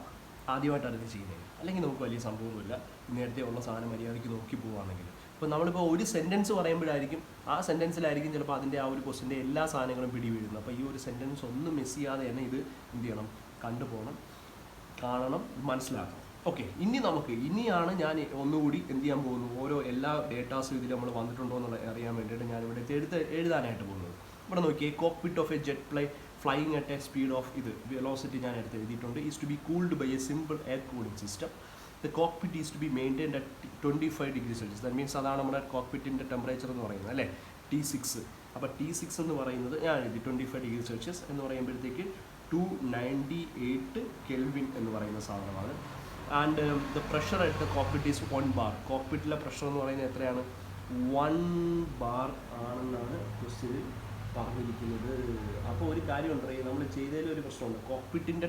ആദ്യമായിട്ടാണ് ഇത് ചെയ്യുന്നത്. അല്ലെങ്കിൽ നമുക്ക് വലിയ സംഭവമൊന്നുമില്ല, നേരത്തെ ഉള്ള സാധനം മര്യാദയ്ക്ക് നോക്കി പോവുകയാണെങ്കിൽ. ഇപ്പോൾ നമ്മളിപ്പോൾ ഒരു സെൻറ്റൻസ് പറയുമ്പോഴായിരിക്കും ആ സെൻറ്റൻസിലായിരിക്കും ചിലപ്പോൾ അതിൻ്റെ ആ ഒരു ക്വസ്റ്റ്യൻ്റെ എല്ലാ സാധനങ്ങളും പിടിവീഴുന്നത്. അപ്പോൾ ഈ ഒരു സെൻറ്റൻസ് ഒന്നും മിസ് ചെയ്യാതെ തന്നെ ഇത് എന്ത് ചെയ്യണം, കണ്ടുപോകണം, കാണണം, മനസ്സിലാക്കണം. ഓക്കെ, ഇനിയാണ് ഞാൻ ഒന്നുകൂടി എന്ത് ചെയ്യാൻ പോകുന്നു, എല്ലാ ഡേറ്റാസും ഇതിൽ നമ്മൾ വന്നിട്ടുണ്ടോ എന്നുള്ളത് അറിയാൻ വേണ്ടിയിട്ട് ഞാനിവിടെ എഴുതാനായിട്ട് പോകുന്നത്. ഇവിടെ നോക്കിയേ, cockpit of a jet flying at a speed of velocity ഞാൻ എടുത്ത് എഴുതിയിട്ടുണ്ട്. Is to be cooled by a simple air cooling system. The cockpit is to be maintained at 25 degree Celsius. That means അതാണ് നമ്മുടെ കോക്പിറ്റിൻ്റെ temperature എന്ന് പറയുന്നത് അല്ലേ, T6. അപ്പോൾ T6 എന്ന് പറയുന്നത് ഞാൻ എഴുതി 25 ഡിഗ്രി സെൽഷ്യസ് എന്ന് പറയുമ്പോഴത്തേക്ക് 298 കെൽവിൻ എന്ന് പറയുന്ന സാധനമാണ്. And the pressure at the cockpit is 1 bar. കോക്പിറ്റിലെ പ്രഷർ എന്ന് പറയുന്നത് എത്രയാണ്, 1 bar ആണെന്നാണ് ക്വസ്റ്റ്യനിൽ പറഞ്ഞിരിക്കുന്നത്. അപ്പോൾ ഒരു കാര്യമുണ്ട്, നമ്മൾ ചെയ്തതിൽ ഒരു പ്രശ്നമുണ്ട്. കോക്പിറ്റിൻ്റെ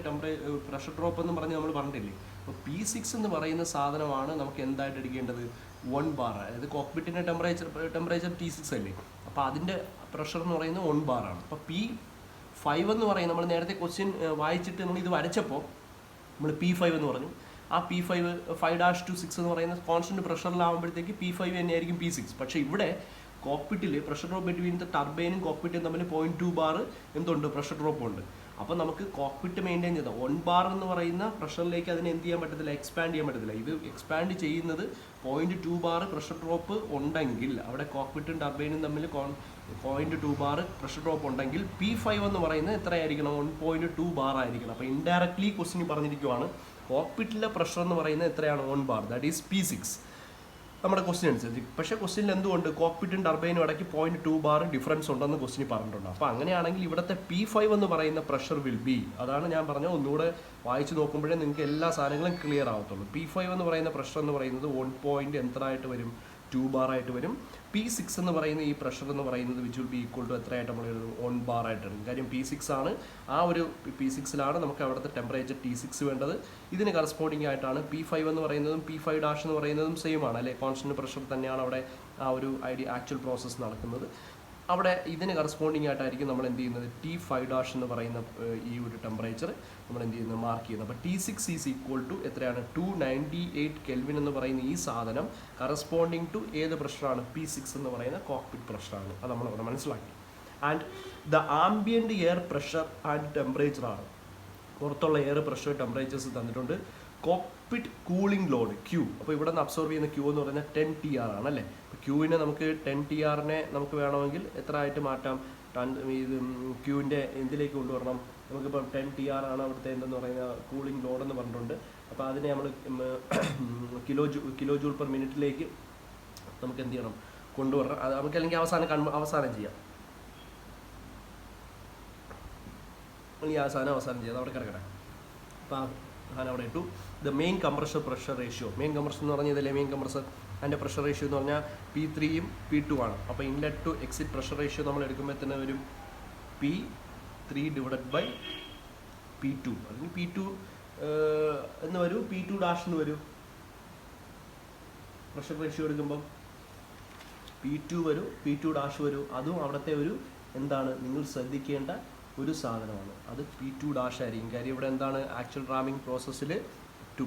പ്രഷർ ഡ്രോപ്പ് എന്ന് പറഞ്ഞ് നമ്മൾ പറഞ്ഞിട്ടില്ലേ. അപ്പോൾ P6 എന്ന് പറയുന്ന സാധനമാണ് നമുക്ക് എന്തായിട്ട് എടുക്കേണ്ടത്, 1 bar. അതായത് കോക്പിറ്റിൻ്റെ ടെമ്പറേച്ചർ T6 അല്ലേ, അപ്പോൾ അതിൻ്റെ പ്രഷർ എന്ന് പറയുന്നത് 1 bar ആണ്. അപ്പോൾ P5 എന്ന് പറയുന്നത് നമ്മൾ നേരത്തെ ക്വസ്റ്റ്യൻ വായിച്ചിട്ട് നമ്മൾ ഇത് വരച്ചപ്പോൾ നമ്മൾ P5 എന്ന് പറഞ്ഞു. ആ P5 5-6 എന്ന് പറയുന്ന കോൺസ്റ്റൻറ്റ് പ്രഷറിലാവുമ്പോഴത്തേക്ക് P5 തന്നെയായിരിക്കും P6. പക്ഷേ ഇവിടെ കോക്പിറ്റിൽ പ്രഷർ ഡ്രോപ്പ് ബിറ്റ്വീൻ ദ ടർബൈനും കോക്പിറ്റും തമ്മിൽ 0.2 bar എന്തുണ്ട്, പ്രഷർ ഡ്രോപ്പ് ഉണ്ട്. അപ്പോൾ നമുക്ക് കോക്പിറ്റ് മെയിൻറ്റെയിൻ ചെയ്ത 1 bar എന്ന് പറയുന്ന പ്രഷറിലേക്ക് അതിനെ എന്ത് ചെയ്യാൻ പറ്റത്തില്ല, എക്സ്പാൻഡ് ചെയ്യാൻ പറ്റത്തില്ല. ഇത് എക്സ്പാൻഡ് ചെയ്യുന്നത് 0.2 bar പ്രഷർ ഡ്രോപ്പ് ഉണ്ടെങ്കിൽ, അവിടെ കോക്പിറ്റും ടർബൈനും തമ്മിൽ 0.2 bar പ്രഷർ ഡ്രോപ്പ് ഉണ്ടെങ്കിൽ P5 എന്ന് പറയുന്നത് എത്രയായിരിക്കണം, 1.2 bar ആയിരിക്കണം. അപ്പോൾ ഇൻഡയറക്ട്ലി ക്വസ്റ്റ്യൻ പറഞ്ഞിരിക്കുവാണ് കോക്പിറ്റിലെ പ്രഷർ എന്ന് പറയുന്നത് എത്രയാണ്, 1 bar, ദാറ്റ് ഈസ് P6 നമ്മുടെ ക്വസ്റ്റ്യൻ അനുസരിച്ച്. പക്ഷേ ക്വസ്റ്റ്യനിൽ എന്തുകൊണ്ട് കോക്പിറ്റും ടർബൈനും ഇടയ്ക്ക് 0.2 bar ഡിഫറൻസ് ഉണ്ടെന്ന് ക്വസ്റ്റ്യൻ പറഞ്ഞിട്ടുണ്ട്. അപ്പോൾ അങ്ങനെയാണെങ്കിൽ ഇവിടുത്തെ P5 എന്ന് പറയുന്ന പ്രഷർ വിൽ ബി, അതാണ് ഞാൻ പറഞ്ഞത്, ഒന്നുകൂടെ വായിച്ച് നോക്കുമ്പോഴേ നിങ്ങൾക്ക് എല്ലാ സാധനങ്ങളും ക്ലിയർ ആവത്തുള്ളൂ. P5 എന്ന് പറയുന്ന പ്രഷർ എന്ന് പറയുന്നത് 1. എത്രയായിട്ട് വരും, 2 bar ആയിട്ട് വരും. P6 എന്ന് പറയുന്ന ഈ പ്രഷർ എന്ന് പറയുന്നത് which will be equal to എത്രയായിട്ട് നമ്മൾ എഴുതും, 1 bar ആയിട്ട് എടുക്കും. കാര്യം P6 ആണ്, ആ ഒരു P6ലാണ് നമുക്ക് അവിടുത്തെ ടെമ്പറേച്ചർ T6 വേണ്ടത്. ഇതിന് കറസ്പോണ്ടിങ് ആയിട്ടാണ് P5 എന്ന് പറയുന്നതും P5' എന്ന് പറയുന്നതും സെയിം ആണ് അല്ലേ, കോൺസ്റ്റന്റ് പ്രഷർ തന്നെയാണ് അവിടെ ആ ഒരു ആക്ച്വൽ പ്രോസസ്സ് നടക്കുന്നത്. അവിടെ ഇതിന് കറസ്പോണ്ടിങ് ആയിട്ടായിരിക്കും നമ്മൾ എന്ത് ചെയ്യുന്നത്, T5' എന്ന് പറയുന്ന ഈ ഒരു ടെമ്പറേച്ചർ നമ്മൾ എന്ത് ചെയ്യുന്നത്, മാർക്ക് ചെയ്യുന്നത്. അപ്പോൾ T6 ഈസ് ഈക്വൽ ടു എത്രയാണ്, 298 കെൽവിൻ എന്ന് പറയുന്ന ഈ സാധനം കറസ്പോണ്ടിങ് ടു ഏത് പ്രഷറാണ്, P6 എന്ന് പറയുന്ന കോക്പിറ്റ് പ്രഷറാണ്. അത് നമ്മളിവിടെ മനസ്സിലാക്കി. And the ambient air pressure and temperature ആണ്, പുറത്തുള്ള എയർ പ്രഷർ ടെമ്പറേച്ചേഴ്സ് തന്നിട്ടുണ്ട്. കോക്പിറ്റ് കൂളിംഗ് ലോഡ് Q, അപ്പോൾ ഇവിടെ നിന്ന് അബ്സോർവ് ചെയ്യുന്ന Q എന്ന് പറയുന്നത് 10 TR ആണ് അല്ലേ. അപ്പോൾ Qനെ നമുക്ക് 10 TRനെ നമുക്ക് വേണമെങ്കിൽ എത്ര ആയിട്ട് മാറ്റാം, ഇത് Qൻ്റെ എന്തിലേക്ക് കൊണ്ടുവരണം, നമുക്കിപ്പോൾ 10 TR ആണ് അവിടുത്തെ എന്തെന്ന് പറയുന്ന കൂളിംഗ് ലോഡ് എന്ന് പറഞ്ഞിട്ടുണ്ട്. അപ്പോൾ അതിനെ നമ്മൾ കിലോ ജൂൾ പെർ മിനിറ്റിലേക്ക് നമുക്ക് എന്ത് ചെയ്യണം, കൊണ്ടുവരണം. അത് നമുക്ക് അല്ലെങ്കിൽ അവസാനം ചെയ്യാം, അവസാനം ചെയ്യാം, അവിടെ കിടക്കട്ടെ. അപ്പോൾ ഞാൻ അവിടെ ഇട്ടു. The main compressor pressure ratio, main compressor എന്ന് പറഞ്ഞാൽ ഇതല്ലേ മെയിൻ കംപ്രസർ, അതിൻ്റെ പ്രഷർ റേഷ്യോ എന്ന് പറഞ്ഞാൽ P3യും P2 ആണ്. അപ്പോൾ inlet to exit pressure ratio നമ്മൾ എടുക്കുമ്പോൾ തന്നെ വരും P3 ഡിവൈഡഡ് ബൈ P2, അല്ലെങ്കിൽ P2 എന്ന് വരും, P2' എന്ന് വരും. പ്രഷർ റേഷ്യോ എടുക്കുമ്പം P2 വരും, P2' വരും. അതും അവിടുത്തെ ഒരു എന്താണ് നിങ്ങൾ ശ്രദ്ധിക്കേണ്ട ഒരു സാധനമാണ്, അത് P2' ആയിരിക്കും. കാര്യം ഇവിടെ എന്താണ് ആക്ച്വൽ റാമിംഗ് പ്രോസസ്സിൽ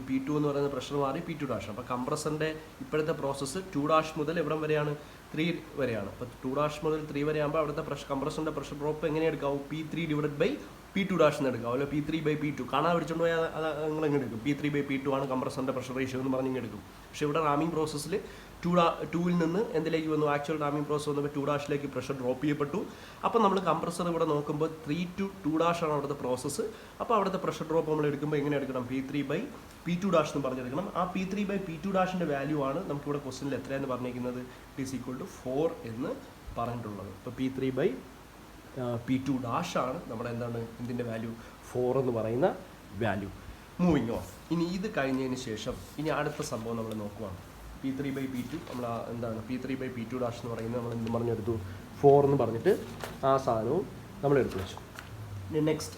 P2 എന്ന് പറയുന്ന പ്രഷർ മാറി P2'. അപ്പോൾ കംപ്രസറിൻ്റെ ഇപ്പോഴത്തെ പ്രോസസ്സ് 2' മുതൽ എവിടം വരെയാണ്, 3 വരെയാണ്. അപ്പോൾ 2' മുതൽ 3 വരെ ആകുമ്പോൾ അവിടുത്തെ കംപ്രസറിൻ്റെ പ്രഷർ ഡ്രോപ്പ് എങ്ങനെ എടുക്കാവും, P3 ഡിവൈഡഡ് ബൈ P2' എന്ന് എടുക്കാം, അല്ലെ P3/P2 കാണാൻ പിടിച്ചുകൊണ്ട് പോയാൽ അത് നിങ്ങൾ എങ്ങനെ എടുക്കും, P3/P2 ആണ് കംപ്രസറിൻ്റെ പ്രഷർ റേഷ്യോ എന്ന് പറഞ്ഞ് എടുക്കും. പക്ഷേ ഇവിടെ റാമിംഗ് പ്രോസസ്സിൽ 2ൽ നിന്ന് എന്തിലേക്ക് വന്നു, ആക്ച്വൽ റാമിംഗ് പ്രോസസ് വന്നപ്പോൾ 2'ലേക്ക് പ്രഷർ ഡ്രോപ്പ് ചെയ്യപ്പെട്ടു. അപ്പോൾ നമ്മൾ കംപ്രസർ ഇവിടെ നോക്കുമ്പോൾ 3 to 2' ആണ് അവിടുത്തെ പ്രോസസ്സ്. അപ്പോൾ അവിടുത്തെ പ്രഷർ ഡ്രോപ്പ് നമ്മൾ എടുക്കുമ്പോൾ എങ്ങനെ എടുക്കണം, P3/P2' എന്ന് പറഞ്ഞെടുക്കണം. ആ P3/P2'ൻ്റെ വാല്യൂ ആണ് നമുക്കിവിടെ ക്വസ്റ്റനിൽ എത്രയെന്ന് പറഞ്ഞിരിക്കുന്നത്, ഇറ്റ് ഈസ് ഈക്വൽ ടു 4 എന്ന് പറഞ്ഞിട്ടുള്ളത്. അപ്പോൾ P3/P2' ആണ് നമ്മുടെ എന്താണ് ഇതിൻ്റെ വാല്യൂ, 4 എന്ന് പറയുന്ന വാല്യൂ. Moving of. ഇനി ഇത് കഴിഞ്ഞതിന് ശേഷം ഇനി അടുത്ത സംഭവം നമ്മൾ നോക്കുവാണ്. P3/P2 നമ്മൾ എന്താണ് P3/P2 ഡാഷ് എന്ന് പറയുന്നത് നമ്മൾ എന്ത് പറഞ്ഞെടുത്തു 4 എന്ന് പറഞ്ഞിട്ട് ആ സാധനവും നമ്മൾ എടുത്തു വെച്ചു. ഇനി നെക്സ്റ്റ്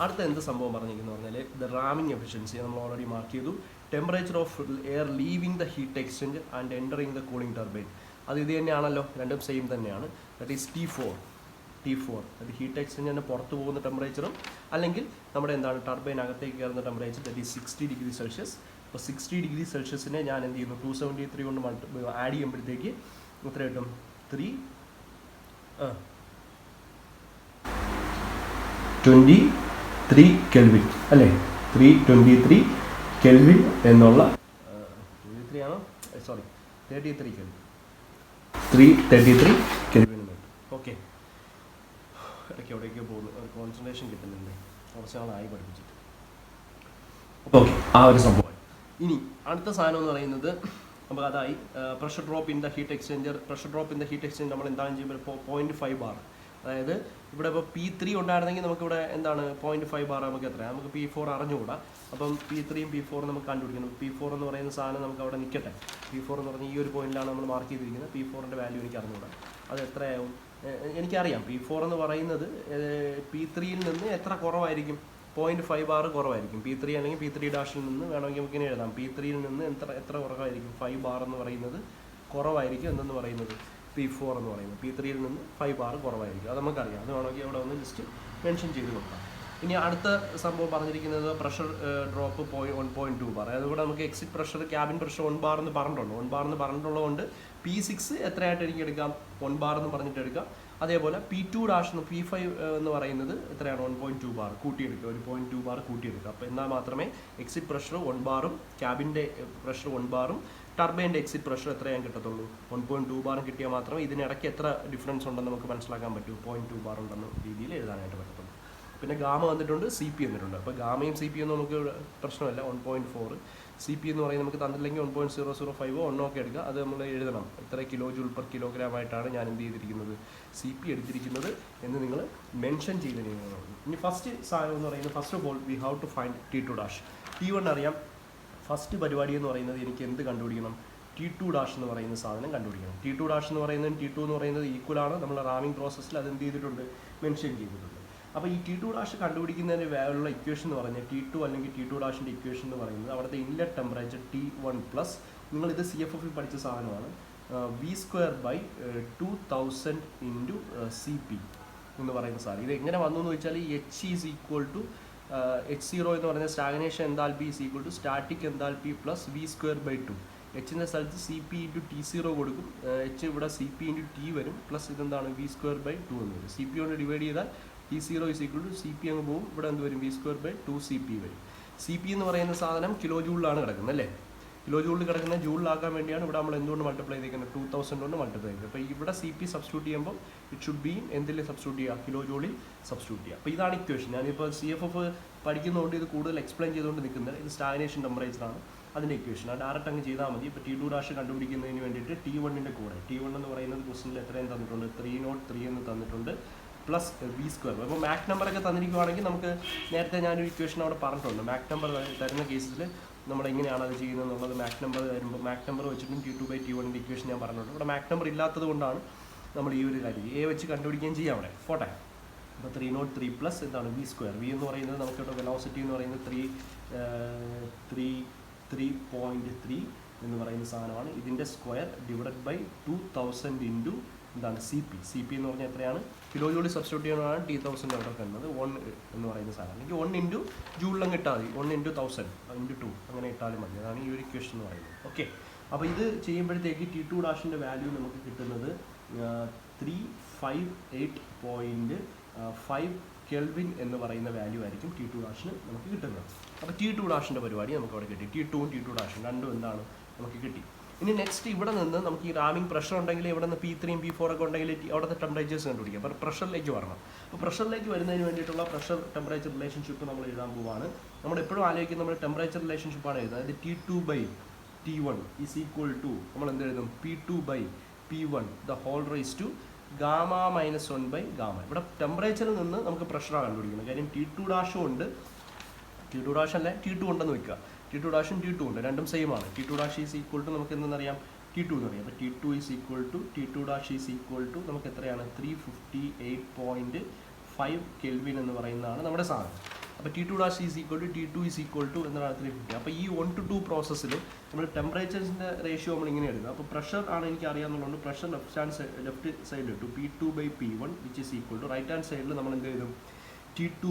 അടുത്ത എന്ത് സംഭവം പറഞ്ഞിരിക്കുന്നു പറഞ്ഞാൽ ദ റാമിംഗ് എഫിഷ്യൻസി നമ്മൾ ഓൾറെഡി മാർക്ക് ചെയ്തു. Temperature of air living the heat exchanger and entering the cooling turbine. അത് ഇത് തന്നെയാണല്ലോ, രണ്ടും സെയിം തന്നെയാണ്. ദാറ്റ് ഈസ് T4 അത് ഹീറ്റ് എക്സ്ചേഞ്ചറിന് പുറത്ത് പോകുന്ന ടെമ്പറേച്ചറും അല്ലെങ്കിൽ നമ്മുടെ എന്താണ് ടർബൈൻ അകത്തേക്ക് കയറുന്ന temperature that is 60 degree Celsius. അപ്പോൾ 60 ഡിഗ്രി സെൽഷ്യസിനെ ഞാൻ എന്ത് ചെയ്യുന്നു 273 കൊണ്ട് ആഡ് ചെയ്യുമ്പോഴത്തേക്ക് എത്ര കിട്ടും 323 കെൽവിൻ അല്ലേ, 323 കെൽവിൻ എന്നുള്ള 33 ആണോ, സോറി 33 കെൽവിൻ, 333 കെൽവിൻ എന്ന് കിട്ടും. ഓക്കെ, ഇടയ്ക്ക് എവിടേക്കോ പോകുന്നു, ഒരു കോൺസെൻട്രേഷൻ കിട്ടുന്നുണ്ട്, കുറച്ച് നാളായി പഠിപ്പിച്ചിട്ട്. ഓക്കെ, ആ ഒരു സംഭവം. ഇനി അടുത്ത സാധനം എന്ന് പറയുന്നത് നമുക്ക് അതായി pressure drop in the heat exchanger. Pressure drop in the heat exchanger നമ്മൾ എന്താണ് ചെയ്യുമ്പോൾ 0.5 ബാർ. അതായത് ഇവിടെ ഇപ്പോൾ P3 ഉണ്ടായിരുന്നെങ്കിൽ നമുക്കിവിടെ എന്താണ് 0.5 ബാർ നമുക്ക് എത്രയാണ്, നമുക്ക് P4 അറിഞ്ഞുകൂടാ. അപ്പം P3യും P4 നമുക്ക് കണ്ടുപിടിക്കണം. P4 എന്ന് പറയുന്ന സാധനം നമുക്ക് അവിടെ നിൽക്കട്ടെ. P4 എന്ന് പറഞ്ഞാൽ ഈ ഒരു പോയിന്റിലാണ് നമ്മൾ മാർക്ക് ചെയ്തിരിക്കുന്നത്. P4ൻ്റെ വാല്യൂ എനിക്ക് അറിഞ്ഞുകൂടാ, അത് എത്രയാവും എനിക്കറിയാം. P4 എന്ന് പറയുന്നത് P3യിൽ നിന്ന് എത്ര കുറവായിരിക്കും, 0.5 ബാർ കുറവായിരിക്കും. P3 അല്ലെങ്കിൽ P3 ഡാഷിൽ നിന്ന് വേണമെങ്കിൽ നമുക്ക് ഇങ്ങനെ എഴുതാം. P3യിൽ നിന്ന് എത്ര കുറവായിരിക്കും, 5 ബാർ എന്ന് പറയുന്നത് കുറവായിരിക്കും. എന്തെന്ന് പറയുന്നത് P4 എന്ന് പറയുന്നത് P3യിൽ നിന്ന് 5 ബാർ കുറവായിരിക്കും. അത് നമുക്കറിയാം. അത് വേണമെങ്കിൽ അവിടെ ഒന്ന് ജസ്റ്റ് മെൻഷൻ ചെയ്ത് കൊടുക്കാം. ഇനി അടുത്ത സംഭവം പറഞ്ഞിരിക്കുന്നത് പ്രഷർ ഡ്രോപ്പ് 1.2 ബാർ. അതുകൂടെ നമുക്ക് exit pressure cabin pressure 1 bar എന്ന് പറഞ്ഞിട്ടുണ്ട്. 1 ബാർ എന്ന് പറഞ്ഞിട്ടുള്ളതുകൊണ്ട് P6 എത്രയായിട്ട് എനിക്ക് എടുക്കാം, 1 ബാർ എന്ന് പറഞ്ഞിട്ട് എടുക്കാം. അതേപോലെ P2 ഡാഷ് P5 എന്ന് പറയുന്നത് എത്രയാണ്, 1.2 ബാർ കൂട്ടിയെടുക്കുക, ഒരു 0.2 ബാർ കൂട്ടിയെടുക്കുക. അപ്പോൾ എന്നാൽ മാത്രമേ എക്സിറ്റ് പ്രഷർ 1 ബാറും ക്യാബിൻ്റെ പ്രഷർ 1 ബാറും ടർബൈൻ്റെ എക്സിറ്റ് പ്രഷർ എത്രയാൻ കിട്ടത്തുള്ളൂ, 1.2 ബാറും കിട്ടിയാൽ മാത്രമേ ഇതിനിടയ്ക്ക് എത്ര ഡിഫറൻസ് ഉണ്ടെന്ന് നമുക്ക് മനസ്സിലാക്കാൻ പറ്റൂ, 0.2 ബാർ ഉണ്ടെന്ന രീതിയിൽ എഴുതാനായിട്ട് പറ്റത്തുള്ളൂ. പിന്നെ ഗാമ വന്നിട്ടുണ്ട്, CP വന്നിട്ടുണ്ട്. അപ്പോൾ ഗാമയും CP ഒന്നും നമുക്ക് പ്രശ്നമല്ല. 1.4 CP എന്ന് പറയുന്നത് നമുക്ക് തന്നില്ലെങ്കിൽ 1.005 ഒന്നൊക്കെ എടുക്കുക. അത് നമ്മൾ എഴുതണം, എത്ര കിലോ ജൂൾ പെർ കിലോഗ്രാം ആയിട്ടാണ് ഞാൻ എന്ത് ചെയ്തിരിക്കുന്നത് CP എടുത്തിരിക്കുന്നത് എന്ന് നിങ്ങൾ മെൻഷൻ ചെയ്തിരിക്കുന്നത്. ഇനി ഫസ്റ്റ് സാധനം എന്ന് പറയുന്നത് first of all we have to find T2 dash. T1 അറിയാം. ഫസ്റ്റ് പരിപാടി എന്ന് പറയുന്നത് എനിക്ക് എന്ത് കണ്ടുപിടിക്കണം, T2 ഡാഷ് എന്ന് പറയുന്ന സാധനം കണ്ടുപിടിക്കണം. T2 ഡാഷ് എന്ന് പറയുന്നത് T2 എന്ന് പറയുന്നത് ഈക്വലാണ്. നമ്മൾ റാമിംഗ് പ്രോസസ്സിൽ അത് എന്ത് ചെയ്തിട്ടുണ്ട്, മെൻഷൻ ചെയ്തിട്ടുണ്ട്. അപ്പോൾ ഈ T2 ഡാഷ് കണ്ടുപിടിക്കുന്നതിന് വേറെയുള്ള ഇക്വേഷൻ എന്ന് പറഞ്ഞാൽ T2 അല്ലെങ്കിൽ T2 ഡാഷിൻ്റെ ഇക്വേഷൻ എന്ന് പറയുന്നത് അവിടുത്തെ ഇൻലെറ്റ് ടെമ്പറേച്ചർ T1 പ്ലസ് നിങ്ങളിത് CFF പഠിച്ച സാധനമാണ് V²/2000 ഇൻറ്റു CP എന്ന് പറയുന്ന സാധനം. ഇത് എങ്ങനെ വന്നു എന്ന് വെച്ചാൽ H is equal to H0 എന്ന് പറയുന്ന stagnation enthalpy is equal to static enthalpy plus V²/2. Hൻ്റെ സ്ഥലത്ത് CP ഇൻറ്റു T0 കൊടുക്കും. H ഇവിടെ CP ഇൻറ്റു T വരും, പ്ലസ് ഇതെന്താണ് V²/2 എന്ന് വരും. CP കൊണ്ട് ഡിവൈഡ് ചെയ്താൽ T0 is equal to CP അങ്ങ് പോകും. ഇവിടെ എന്ത് വരും, V²/2 CP വരും. CP എന്ന് പറയുന്ന സാധനം കിലോ ജൂളിലാണ് കിടക്കുന്നത് അല്ലേ. കിലോ ജൂളിൽ കിടക്കുന്ന ജൂളിലാക്കാൻ വേണ്ടിയാണ് ഇവിടെ നമ്മൾ എന്തുകൊണ്ട് മൾട്ടിപ്ലൈ ചെയ്തിരിക്കുന്നത്, 2000 കൊണ്ട് മൾട്ടിപ്ലൈ ചെയ്തത്. അപ്പോൾ ഇവിടെ CP സബ്സ്റ്റിറ്റ്യൂട്ട് ചെയ്യുമ്പോൾ ഇറ്റ് ഷുഡ് ബി എന്തിൽ സബ്സ്റ്റിറ്റ്യൂട്ട് ചെയ്യുക, കിലോ ജൂളിൽ സബ്സ്റ്റിറ്റ്യൂട്ട് ചെയ്യുക. അപ്പോൾ ഇതാണ് ഇക്വേഷൻ. ഞാനിപ്പോൾ CFF പഠിക്കുന്നതുകൊണ്ട് ഇത് കൂടുതൽ എക്സ്പ്ലെയിൻ ചെയ്തുകൊണ്ട് നിൽക്കുന്നത്. ഇത് സ്റ്റാഗ്നേഷൻ ടെമ്പറേച്ചറാണ്, അതിൻ്റെ ഇക്വേഷൻ. അത് ഡയറക്റ്റ് അങ്ങ് ചെയ്താൽ മതി. ഇപ്പോൾ T2 ഡാഷ് കണ്ടുപിടിക്കുന്നതിന് വേണ്ടിയിട്ട് T1ൻ്റെ കൂടെ T1 എന്ന് പറയുന്നത് ക്വസ്റ്റനിൽ എത്രയും തന്നിട്ടുണ്ട്, 303 എന്ന് തന്നിട്ടുണ്ട്, പ്ലസ് V². അപ്പോൾ മാക് നമ്പറൊക്കെ തന്നിരിക്കുവാണെങ്കിൽ നമുക്ക് നേരത്തെ ഞാനൊരു ഇക്വേഷൻ അവിടെ പറഞ്ഞിട്ടുണ്ട്. മാക് നമ്പർ തരുന്ന കേസിൽ നമ്മൾ എങ്ങനെയാണ് അത് ചെയ്യുന്നത് എന്നുള്ളത് മാക് നമ്പർ തരുമ്പോൾ മാക് നമ്പർ വെച്ചിട്ടും T2/T1ൻ്റെ ഇക്വേഷൻ ഞാൻ പറഞ്ഞിട്ടുണ്ട്. ഇവിടെ മാക് നമ്പർ ഇല്ലാത്തത് കൊണ്ടാണ് നമ്മൾ ഈ ഒരു കാര്യം A വെച്ച് കണ്ടുപിടിക്കുകയും ചെയ്യാം അവിടെ. പോട്ടെ. അപ്പോൾ 303 പ്ലസ് എന്താണ് V². V എന്ന് പറയുന്നത് നമുക്കിവിടെ വെലോസിറ്റി എന്ന് പറയുന്നത് 3.3 എന്ന് പറയുന്ന സാധനമാണ്. ഇതിൻ്റെ സ്ക്വയർ ഡിവൈഡഡ് ബൈ 2000 ഇൻറ്റു എന്താണ് CP എന്ന് പറഞ്ഞാൽ എത്രയാണ്, കിലോ ജൂളിൽ സബ്സ്റ്റിറ്റ്യൂട്ട് ചെയ്യുന്നതാണ് T1000 അവിടെ വരുന്നത്. 1 എന്ന് പറയുന്ന സാധനം എനിക്ക് 1 ഇൻറ്റു ജൂളിലങ്ങ് ഇട്ടാൽ മതി, 1 ഇൻറ്റു 1000 ഇൻറ്റു 2 അങ്ങനെ ഇട്ടാലും മതി. അതാണ് ഈ ഒരു ഇക്വേഷൻ എന്ന് പറയുന്നത്. ഓക്കെ, അപ്പോൾ ഇത് ചെയ്യുമ്പോഴത്തേക്ക് T2 ഡാഷിൻ്റെ വാല്യൂ നമുക്ക് കിട്ടുന്നത് 358.5 കെൽവിൻ എന്ന് പറയുന്ന വാല്യൂ ആയിരിക്കും T2 ഡാഷിന് നമുക്ക് കിട്ടുന്നത്. അപ്പോൾ T2 ഡാഷിൻ്റെ പരിപാടി നമുക്ക് അവിടെ കിട്ടി. T2ഉം T2 ഡാഷും രണ്ടും എന്താണ് നമുക്ക് കിട്ടി. ഇനി നെക്സ്റ്റ് ഇവിടെ നിന്ന് നമുക്ക് ഈ റാമിംഗ് പ്രഷർ ഉണ്ടെങ്കിൽ ഇവിടെ നിന്ന് P3യും P4 ഒക്കെ ഉണ്ടെങ്കിൽ അവിടുത്തെ ടെമ്പറേച്ചേഴ്സ് കണ്ടുപിടിക്കാം. അപ്പോൾ പ്രഷറിലേക്ക് വരണം. അപ്പോൾ പ്രഷറിലേക്ക് വരുന്നതിന് വേണ്ടിയിട്ടുള്ള പ്രഷർ ടെമ്പറേച്ചർ റിലേഷൻഷിപ്പ് നമ്മൾ എഴുതാൻ പോവാണ്. നമ്മൾ എപ്പോഴും ആലോചിക്കുന്നത് നമ്മൾ ടെമ്പറേച്ചർ റിലേഷൻഷിപ്പാണ് എഴുതുന്നത്. അതായത് T2/T1 ഈസ് ഈക്വൽ ടു നമ്മൾ എന്ത് എഴുതും, P2/P1 the whole raise to gamma minus 1/ഗാമ. ഇവിടെ ടെമ്പറേച്ചറിൽ നിന്ന് നമുക്ക് പ്രഷറാണ് കണ്ടുപിടിക്കുന്നത്. കാര്യം T2 ഡാഷും ഉണ്ട് ടി ടു ഡാഷ് അല്ലേ ടി ടു ഉണ്ടെന്ന് വെക്കുക. ടി ടു ഡാഷും ടി ടു ഉണ്ട്, രണ്ടും സെയിം ആണ്. T two dash is equal to നമുക്ക് എന്തെന്നറിയാം, ടി ടു എന്ന് പറയാം. അപ്പോൾ T two is equal to T two dash is equal to നമുക്ക് എത്രയാണ് 358.5 കെൽവിൻ എന്ന് പറയുന്നതാണ് നമ്മുടെ സാധനം. അപ്പോൾ T two dash is equal to T two is equal to എന്നാണ് 350. അപ്പോൾ ഈ 1 to 2 പ്രോസസ്സിൽ നമ്മൾ ടെമ്പറേച്ചേഴ്സിൻ്റെ റേഷ്യോ നമ്മൾ ഇങ്ങനെ എടുക്കുക. അപ്പോൾ പ്രഷർ ആണ് എനിക്ക് അറിയാമെന്നുള്ളത് പ്രഷർ ലെഫ്റ്റ് സൈഡിൽ ഇട്ടു P2/P1 which is equal to right hand സൈഡിൽ നമ്മൾ എന്ത് ചെയ്തു T2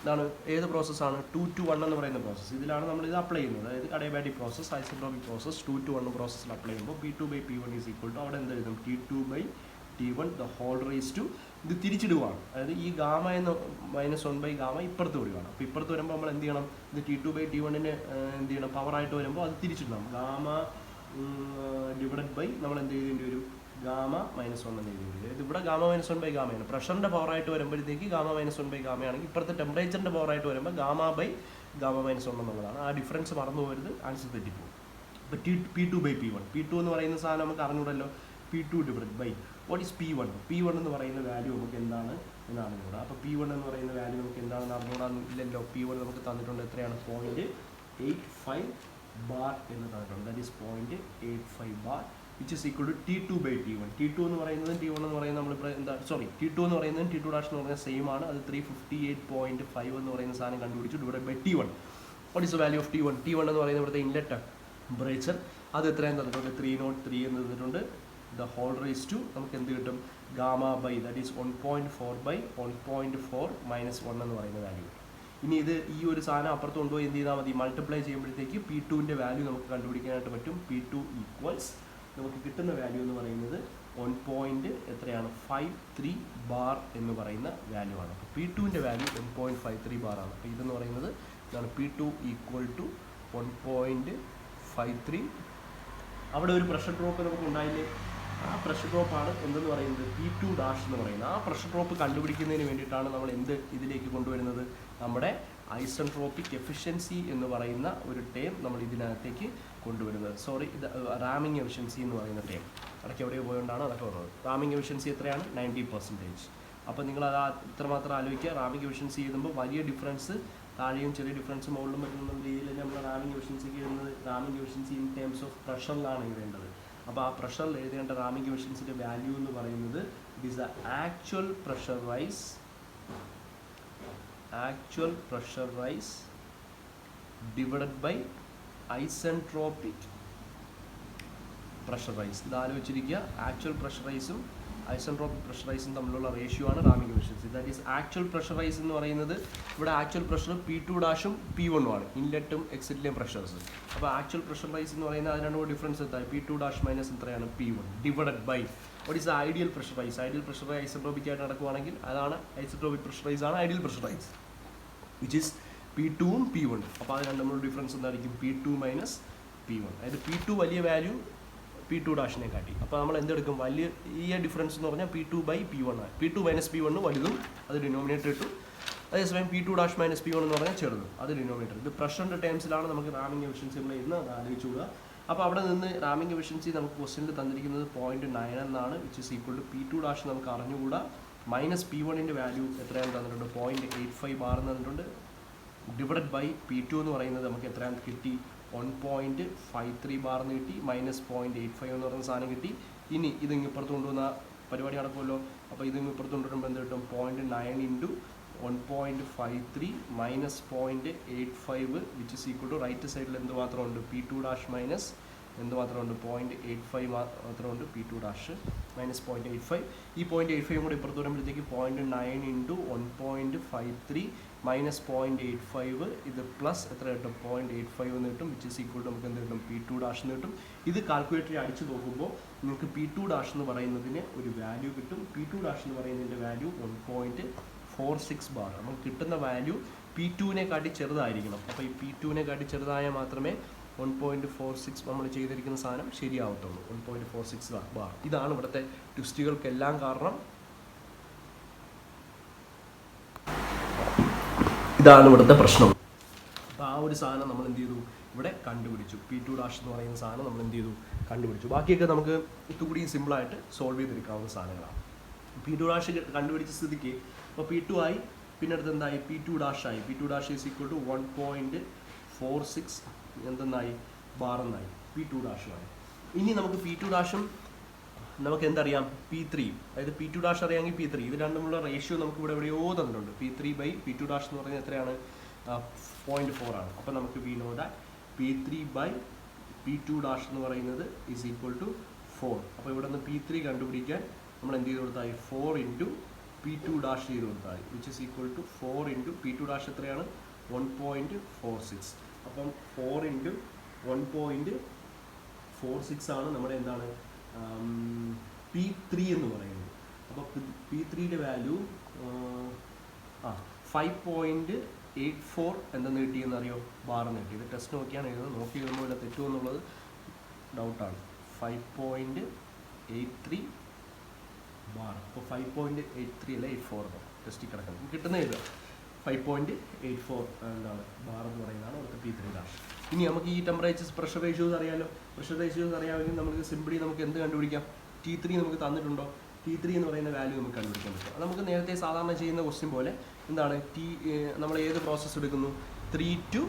ഇതാണ് ഏത് പ്രോസസ്സാണ് 2 to 1 എന്ന് പറയുന്ന പ്രോസസ്സ്. ഇതിലാണ് നമ്മൾ ഇത് അപ്ലൈ ചെയ്യുന്നത്. അതായത് adiabatic process, isotropic process 2 to 1 പ്രോസസ്സിൽ അപ്ലൈ ചെയ്യുമ്പോൾ P2/P1 ഈസ് ഈക്വൽ ടു അവിടെ എന്ത് എഴുതും T2/T1 the whole raise to ഇത് തിരിച്ചിടുകയാണ്. അതായത് ഈ ഗാമ എന്ന് -1/γ ഇപ്പുറത്ത് വരികയാണ്. അപ്പോൾ ഇപ്പുറത്ത് വരുമ്പോൾ നമ്മൾ എന്ത് ചെയ്യണം, ഇത് T2/T1 എന്ത് ചെയ്യണം പവറായിട്ട് വരുമ്പോൾ അത് തിരിച്ചിടണം. ഗാമ ഡിവൈഡഡ് ബൈ നമ്മൾ എന്ത് ചെയ്യേണ്ടി വരും ഗാമ -1 എന്ന് എഴുതി. അതായത് ഇവിടെ ഗാമ -1/γ ആണ്. പ്രഷറിൻ്റെ പവറായിട്ട് വരുമ്പോഴത്തേക്ക് ഗാമ -1/γ ആണെങ്കിൽ ഇപ്പുറത്തെ ടെമ്പറേച്ചറിൻ്റെ പവറായിട്ട് വരുമ്പോൾ ഗാമ -1 എന്നുള്ളതാണ്. ആ ഡിഫറൻസ് മറന്നു പോകരുത്, ആൻസർ തെറ്റിപ്പോകും. അപ്പോൾ P2/P1 P2 എന്ന് പറയുന്ന സാധനം നമുക്ക് അറിഞ്ഞൂടല്ലോ. P2 divided by what is P1. P1 എന്ന് പറയുന്ന വാല്യൂ നമുക്ക് എന്താണ് എന്ന് അറിഞ്ഞൂടാ. അപ്പോൾ P1 എന്ന് പറയുന്ന വാല്യൂ നമുക്ക് എന്താണെന്ന് അറിഞ്ഞൂടാന്നില്ലല്ലോ. P1 നമുക്ക് തന്നിട്ടുണ്ട് എത്രയാണ് 0.85 ബാർ എന്ന് തന്നിട്ടുണ്ട്. That is 0.85 bar which is equal to T2/T1. T2 എന്ന് പറയുന്നത് T1 എന്ന് പറയുന്നത് നമ്മളിപ്പോൾ T2 എന്ന് പറയുന്നത് T2 ഡാഷ് എന്ന് പറയുന്നത് സെയിം ആണ്. അത് 358.5 എന്ന് പറയുന്ന സാധനം കണ്ടുപിടിച്ചു divide by T1. What is the value of T1? T1 എന്ന് പറയുന്നത് ഇവിടുത്തെ ഇൻലെറ്റ് ടെമ്പറേച്ചർ അത് എത്രയും തന്നിട്ടുണ്ട് 303 എന്ന് തന്നിട്ടുണ്ട്. ദ ഹോൾ റേസ് ടു നമുക്ക് എന്ത് കിട്ടും ഗാമ ബൈ ദാറ്റ് ഈസ് 1.4/1.4 - 1 എന്ന് പറയുന്ന വാല്യൂ. ഇനി ഇത് ഈ ഒരു സാധനം അപ്പുറത്ത് കൊണ്ടുപോയി എന്ത് ചെയ്താൽ മതി, മൾട്ടിപ്ലൈ ചെയ്യുമ്പോഴത്തേക്ക് P2ൻ്റെ വാല്യൂ നമുക്ക് കണ്ടുപിടിക്കാനായിട്ട് പറ്റും. P2 ഈക്വൽസ് നമുക്ക് കിട്ടുന്ന വാല്യൂ എന്ന് പറയുന്നത് 1.53 ബാർ എന്ന് പറയുന്ന വാല്യൂ ആണ്. അപ്പോൾ P2ൻ്റെ വാല്യൂ 1.53 ബാർ ആണ്. അപ്പോൾ ഇതെന്ന് പറയുന്നത് ഇതാണ് P2 ഈക്വൽ ടു 1.53. അവിടെ ഒരു പ്രഷർ ഡ്രോപ്പ് നമുക്ക് ഉണ്ടായില്ലേ, ആ പ്രഷർ ഡ്രോപ്പാണ് എന്തെന്ന് പറയുന്നത് P2 ഡാഷ് എന്ന് പറയുന്നത്. ആ പ്രഷർ ഡ്രോപ്പ് കണ്ടുപിടിക്കുന്നതിന് വേണ്ടിയിട്ടാണ് നമ്മൾ എന്ത് ഇതിലേക്ക് കൊണ്ടുവരുന്നത്, നമ്മുടെ ഐസെൻട്രോപിക് എഫിഷ്യൻസി എന്ന് പറയുന്ന ഒരു ടേം നമ്മൾ ഇതിനകത്തേക്ക് കൊണ്ടുവരുന്നത്. ഇത് റാമിംഗ് എഫിഷ്യൻസി എന്ന് പറയുന്ന ടേം ഇടയ്ക്ക് എവിടെയോ പോയോണ്ടാണ് അതൊക്കെ വരുന്നത്. റാമിംഗ് എഫിഷ്യൻസി എത്രയാണ് 90%. അപ്പോൾ നിങ്ങൾ അത് ഇത്രമാത്രം ആലോചിക്കുക. റാമിംഗ് എഫിഷ്യൻസി എഴുതുമ്പോൾ വലിയ ഡിഫറൻസ് താഴെയും ചെറിയ ഡിഫറൻസ് മുകളിലും വരുന്ന രീതിയിൽ നമ്മൾ റാമിംഗ് എഫിഷ്യൻസിക്ക് എഴുതുന്നത് ramming efficiency in terms of പ്രഷറിലാണ് എഴുതേണ്ടത്. അപ്പോൾ ആ പ്രഷറിൽ എഴുതേണ്ട റാമിംഗ് എഫിഷ്യൻസിൻ്റെ വാല്യൂ എന്ന് പറയുന്നത് it is the actual pressure rise divided by isentropic pressure rise. ഇത് ആലോചിച്ചിരിക്കുക. ആക്ച്വൽ പ്രഷർ റൈസും ഐസെൻട്രോപിക് പ്രഷർ റൈസും തമ്മിലുള്ള റേഷ്യോ ആണ് ramming efficiency. That is actual pressure rise എന്ന് പറയുന്നത് ഇവിടെ ആക്ച്വൽ പ്രഷർ P2 ഡാഷും P1 ആണ്, ഇൻലെറ്റും എക്സിറ്റിലെയും പ്രഷേഴ്സ്. അപ്പോൾ ആക്ച്വൽ പ്രഷർ റൈസ് എന്ന് പറയുന്നത് അത് രണ്ടും ഡിഫറൻസ് എത്തായി P2 ഡാഷ് മൈനസ് എത്രയാണ് P1 divided by what is ideal pressure rise. Ideal pressure rise isentropic ആയിട്ട് നടക്കുവാണെങ്കിൽ അതാണ് ഐസെൻട്രോപിക് പ്രഷർ റൈസ് ആണ് ideal pressure rise which is P2ഉം P1. അപ്പോൾ അത് രണ്ടും ഡിഫറൻസ് എന്തായിരിക്കും P2 മൈനസ് P1. അതായത് P2 വലിയ വാല്യൂ P2 ഡാഷിനെ കാട്ടി. അപ്പോൾ നമ്മൾ എന്തെടുക്കും, വലിയ ഈ ഡിഫറൻസ് എന്ന് പറഞ്ഞാൽ P2/P1 ആണ്. P2 - P1 വലുതും അത് ഡിനോമിനേറ്റർ ഇട്ടു. അതേസമയം P2 ഡാഷ് - P1 എന്ന് പറഞ്ഞാൽ ചെറുതും അത് ഡിനോമിനേറ്റർ. ഇത് പ്രഷറിൻ്റെ ടേംസിലാണ് നമുക്ക് റാമിംഗ് എഫിഷ്യൻസി നമ്മൾ ഇന്ന് ആലോചിച്ചുകൂടുക. അപ്പോൾ അവിടെ നിന്ന് റാമിംഗ് എഫിഷ്യൻസി നമുക്ക് ക്വസ്റ്റ്യനിൽ തന്നിരിക്കുന്നത് 0.9 എന്നാണ് which is equal to P2 dash നമുക്ക് അറിഞ്ഞുകൂടാ -P1ൻ്റെ വാല്യൂ എത്രയാണ് തന്നിട്ടുണ്ട് 0.85 ബാർ എന്ന് തന്നിട്ടുണ്ട് ഡിവൈഡഡ് ബൈ P2 എന്ന് പറയുന്നത് നമുക്ക് എത്രയാണ് കിട്ടി 1.53 ബാർ എന്ന് കിട്ടി -0.85 എന്ന് പറയുന്ന സാധനം കിട്ടി. ഇനി ഇത് ഇപ്പുറത്ത് കൊണ്ടുവന്ന പരിപാടി നടക്കുമല്ലോ. അപ്പോൾ ഇത് ഇപ്പുറത്ത് കൊണ്ടുവരുമ്പോൾ എന്ത് കിട്ടും 0.9 into 1.53 -0.85 which is equal to right സൈഡിൽ എന്ത് മാത്രമുണ്ട് P2 ഡാഷ് മൈനസ് എന്ത് മാത്രമുണ്ട് 0.85 മാത്രമുണ്ട് P2 ഡാഷ് -0.85. ഈ 0.85 കൂടെ ഇപ്പുറത്ത് വരുമ്പോഴത്തേക്ക് 0.9 ഇൻറ്റു 1.53 -0.85 ഇത് പ്ലസ് എത്ര കിട്ടും 0.85 എന്ന് കിട്ടും വിച്ച് ഇസ് ഈക്വൽ ടു നമുക്ക് എന്ത് കിട്ടും P2 ഡാഷ് എന്ന് കിട്ടും. ഇത് കാൽക്കുലേറ്ററിൽ അടിച്ച് നോക്കുമ്പോൾ നിങ്ങൾക്ക് P2 ഡാഷ് എന്ന് പറയുന്നതിന് ഒരു വാല്യൂ കിട്ടും. P2 ഡാഷ് എന്ന് പറയുന്നതിൻ്റെ വാല്യൂ 1.46 ബാർ. നമുക്ക് കിട്ടുന്ന വാല്യൂ P2നെ കാട്ടി ചെറുതായിരിക്കണം. അപ്പോൾ ഈ P2നെ കാട്ടി ചെറുതായാൽ മാത്രമേ 1.46 നമ്മൾ ചെയ്തിരിക്കുന്ന സാധനം ശരിയാവത്തുള്ളൂ. 1.46 ബാർ. ഇതാണ് ഇവിടുത്തെ ട്വിസ്റ്റുകൾക്കെല്ലാം കാരണം. ഇതാണ് ഇവിടുത്തെ പ്രശ്നം. അപ്പോൾ ആ ഒരു സാധനം നമ്മൾ എന്ത് ചെയ്തു ഇവിടെ കണ്ടുപിടിച്ചു. P2 ഡാഷ് എന്ന് പറയുന്ന സാധനം നമ്മൾ എന്ത് ചെയ്തു കണ്ടുപിടിച്ചു. ബാക്കിയൊക്കെ നമുക്ക് ഇത്തുകൂടി സിമ്പിളായിട്ട് സോൾവ് ചെയ്തെടുക്കാവുന്ന സാധനങ്ങളാണ്. P2 ഡാഷ് കണ്ടുപിടിച്ച സ്ഥിതിക്ക് ഇപ്പോൾ P2 ആയി പിന്നെ അടുത്ത് എന്തായി P2 ഡാഷ് ആയി. P2 dash is equal to 1.46 എന്തെന്നായി ബാർ എന്നായി, P2 ഡാഷുമായി. ഇനി നമുക്ക് P2 ഡാഷും നമുക്ക് എന്തറിയാം P3, അതായത് P2 ഡാഷ് അറിയാമെങ്കിൽ P3, ഇത് രണ്ടുമുള്ള റേഷ്യോ നമുക്ക് ഇവിടെ എവിടെയോ തന്നിട്ടുണ്ട്. P3/P2 ഡാഷ് എന്ന് പറയുന്നത് എത്രയാണ് 0.4 ആണ്. അപ്പോൾ നമുക്ക് we know that P3/P2 dash എന്ന് പറയുന്നത് ഈസ് ഈക്വൽ ടു 4. അപ്പോൾ ഇവിടെ നിന്ന് P3 കണ്ടുപിടിക്കാൻ നമ്മൾ എന്ത് ചെയ്ത് കൊടുത്താൽ 4 ഇൻറ്റു P2 ഡാഷ് ചെയ്ത് കൊടുത്താൽ which is equal to 4 into P2 dash എത്രയാണ് 1.46. അപ്പം 4 ഇൻറ്റു 1.46 ആണ് നമ്മുടെ എന്താണ് P3 എന്ന് പറയുന്നത്. അപ്പോൾ P3യുടെ വാല്യൂ 5.84 എന്തെന്ന് കിട്ടിയെന്ന് അറിയോ, ബാറെന്ന് കിട്ടി. ഇത് ടെസ്റ്റ് നോക്കിയാണ് എഴുതുന്നത്, നോക്കി എഴുതുമ്പോൾ ഇവിടെ തെറ്റുമോ എന്നുള്ളത് ഡൗട്ടാണ്. 5.83 ബാർ. അപ്പോൾ 5.83 അല്ല 84 ടെസ്റ്റിൽ കിടക്കുന്നത് കിട്ടുന്ന എഴുതുക. 5.84 എന്താണ് ബാർ എന്ന് പറയുന്നതാണ് അവിടുത്തെ P3 ഡാഷ്. ഇനി നമുക്ക് ഈ ടെമ്പറേച്ചർ പ്രഷർ റേഷ്യോസ് അറിയാമല്ലോ. പ്രഷർ റേഷ്യോസ് അറിയാമെങ്കിൽ നമുക്ക് സിംപിളി നമുക്ക് എന്ത് കണ്ടുപിടിക്കാം, T3 നമുക്ക് തന്നിട്ടുണ്ടോ, T3 എന്ന് പറയുന്ന വാല്യൂ നമുക്ക് കണ്ടുപിടിക്കാൻ പറ്റും. അത് നമുക്ക് നേരത്തെ സാധാരണ ചെയ്യുന്ന ക്വസ്റ്റ്യൻ പോലെ എന്താണ് നമ്മൾ ഏത് പ്രോസസ്സ് എടുക്കുന്നു, 3 to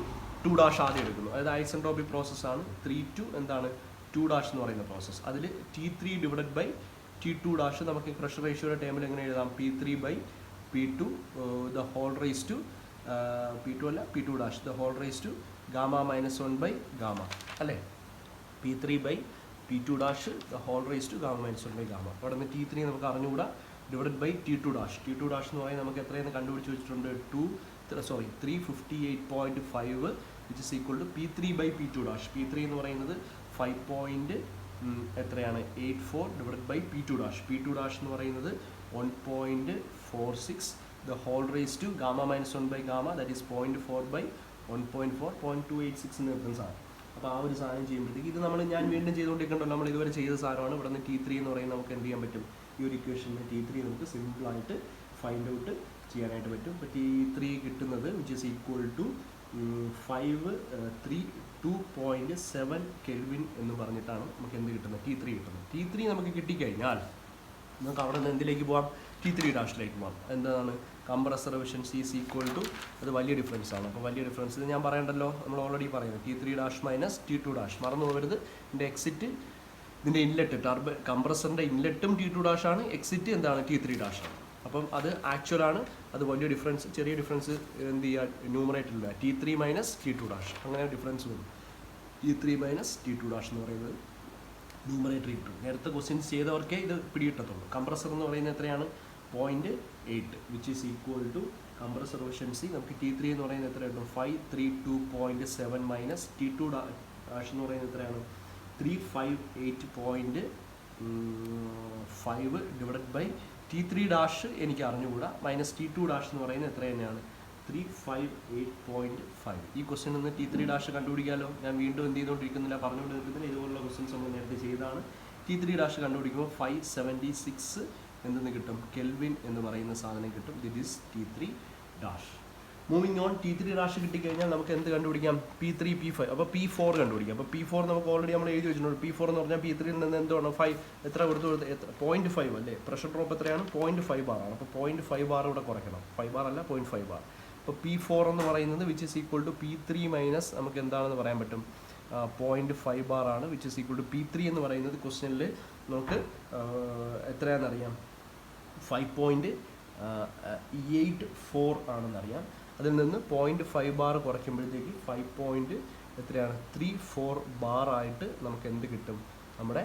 2 ഡാഷ് ആദ്യം എടുക്കുന്നു. അതായത് ഐസെൻട്രോപിക് പ്രോസസ്സാണ് 3 to എന്താണ് 2 ഡാഷ് എന്ന് പറയുന്ന പ്രോസസ്സ്. അതിൽ T3 divided by T2 dash നമുക്ക് പ്രഷർ റേഷ്യോയുടെ ടേമിൽ എങ്ങനെ എഴുതാം, P3/P2 the whole raise to P2 അല്ല P2 dash the whole raise to gamma minus 1/ഗാമ അല്ലേ. P3/P2 dash the whole raise to gamma minus 1/ഗാമ. അവിടെ നിന്ന് T3 നമുക്ക് അറിഞ്ഞുകൂടാ, divided by T2 dash. T2 dash എന്ന് പറയുന്നത് നമുക്ക് എത്രയെന്ന് കണ്ടുപിടിച്ച് വെച്ചിട്ടുണ്ട്, 358.5 which is equal to P3/P2 dash. P3 എന്ന് പറയുന്നത് 5. എത്രയാണ് 84 divided by P2 dash. P2 dash എന്ന് പറയുന്നത് 1.46 the whole raise to gamma minus 1/ഗാമ ദാറ്റ് ഈസ് 0.4/1.4 0.286 എന്ന് ഡിഫറൻസ് ആണ്. അപ്പോൾ ആ ഒരു സാധനം ചെയ്യുമ്പോഴത്തേക്ക് ഇത് ഞാൻ വീണ്ടും ചെയ്തുകൊണ്ടിരിക്കണ്ടല്ലോ, നമ്മൾ ഇതുവരെ ചെയ്ത സാധനമാണ്. ഇവിടെ നിന്ന് T3 എന്ന് പറയുന്നത് നമുക്ക് എന്ത് ചെയ്യാൻ പറ്റും, ഈ ഒരു ഇക്വേഷനിൽ T3 നമുക്ക് സിമ്പിളായിട്ട് ഫൈൻഡ് ഔട്ട് ചെയ്യാനായിട്ട് പറ്റും. അപ്പോൾ T3 കിട്ടുന്നത് which is equal to 532.7 kelvin എന്ന് പറഞ്ഞിട്ടാണ് നമുക്ക് എന്ത് കിട്ടുന്നത്, T3 കിട്ടുന്നത്. T3 നമുക്ക് കിട്ടിക്കഴിഞ്ഞാൽ നമുക്ക് അവിടെ നിന്ന് എന്തിലേക്ക് പോകാം, T3 ഡാഷിലേക്ക് പോകാം. എന്താണ് compressor efficiency is equal to, അത് വലിയ ഡിഫറൻസ് ആണ്. അപ്പോൾ വലിയ ഡിഫറൻസ് ഇത് ഞാൻ പറയണ്ടല്ലോ, നമ്മൾ ഓൾറെഡി പറയുന്നത് T3 dash minus T2 dash. മറന്നു പോകരുത്, ഇതിൻ്റെ എക്സിറ്റ് ഇതിൻ്റെ ഇൻലെറ്റ് കംപ്രസറിൻ്റെ ഇൻലെറ്റും T2 ഡാഷാണ്, എക്സിറ്റ് എന്താണ് T3 ഡാഷാണ്. അപ്പം അത് ആക്ച്വലാണ്, അത് വലിയ ഡിഫറൻസ്, ചെറിയ ഡിഫറൻസ് എന്ത് ചെയ്യുക ന്യൂമറേറ്ററില്ല, T3 മൈനസ് T2 ഡാഷ് അങ്ങനെ ഡിഫറൻസ് വരും. T3 മൈനസ് T2 ഡാഷ് എന്ന് പറയുന്നത് ന്യൂമറേറ്റർ കിട്ടും. നേരത്തെ ക്വസ്റ്റ്യൻസ് ചെയ്തവർക്കേ ഇത് പിടികിട്ടത്തുള്ളൂ. കംപ്രസർ എന്ന് പറയുന്നത് എത്രയാണ് 0.8 which is equal to compressor efficiency നമുക്ക് T3 എന്ന് പറയുന്നത് എത്ര കിട്ടും, 532.7 മൈനസ് T2 ഡാഷ് എന്ന് പറയുന്നത് എത്രയാണ് 358.5 ഡിവൈഡഡ് ബൈ T3 ഡാഷ് എനിക്ക് അറിഞ്ഞുകൂടാ, മൈനസ് T2 ഡാഷ് എന്ന് പറയുന്നത് എത്ര തന്നെയാണ് 358.5. ഈ ക്വസ്റ്റ്യൻ ഒന്ന് T3 ഡാഷ് കണ്ടുപിടിക്കാമല്ലോ. ഞാൻ വീണ്ടും എന്ത് ചെയ്തുകൊണ്ടിരിക്കുന്നില്ല, പറഞ്ഞുകൊണ്ടിരിക്കുന്നില്ല, ഇതുപോലുള്ള ക്വസ്റ്റ്യൻസ് നമ്മൾ നേരത്തെ ചെയ്താണ്. T3 ഡാഷ് കണ്ടുപിടിക്കുമ്പോൾ 576 എന്തെന്ന് കിട്ടും, കെൽവിൻ എന്ന് പറയുന്ന സാധനം കിട്ടും. This is T3 dash. Moving on, T3 dash കിട്ടിക്കഴിഞ്ഞാൽ നമുക്ക് എന്ത് കണ്ടുപിടിക്കാം, P3 P5. അപ്പോൾ P4 കണ്ടുപിടിക്കാം. അപ്പോൾ P4 നമുക്ക് ഓൾറെഡി നമ്മൾ എഴുതി വെച്ചിട്ടുണ്ട്. P4 എന്ന് പറഞ്ഞാൽ P3യിൽ നിന്ന് എന്താണ് 5 എത്ര കൊടുത്തു 0.5 അല്ലേ. പ്രഷർ ഡ്രോപ്പ് എത്രയാണ് 0.5 ബാറാണ്. അപ്പോൾ 0.5 ബാർ ഇവിടെ കുറയ്ക്കണം, 5 ബാർ അല്ല 0.5 ബാർ. അപ്പോൾ P4 എന്ന് പറയുന്നത് which is equal to P3 minus നമുക്ക് എന്താണെന്ന് പറയാൻ പറ്റും 0.5 ബാർ ആണ്, which is equal to P3 എന്ന് പറയുന്നത് ക്വസ്റ്റ്യനിൽ നമുക്ക് എത്രയാണെന്നറിയാം 5.84 ആണെന്നറിയാം. അതിൽ നിന്ന് 0.5 ബാർ കുറയ്ക്കുമ്പോഴത്തേക്ക് 5.34 ബാർ ആയിട്ട് നമുക്ക് എന്ത് കിട്ടും, നമ്മുടെ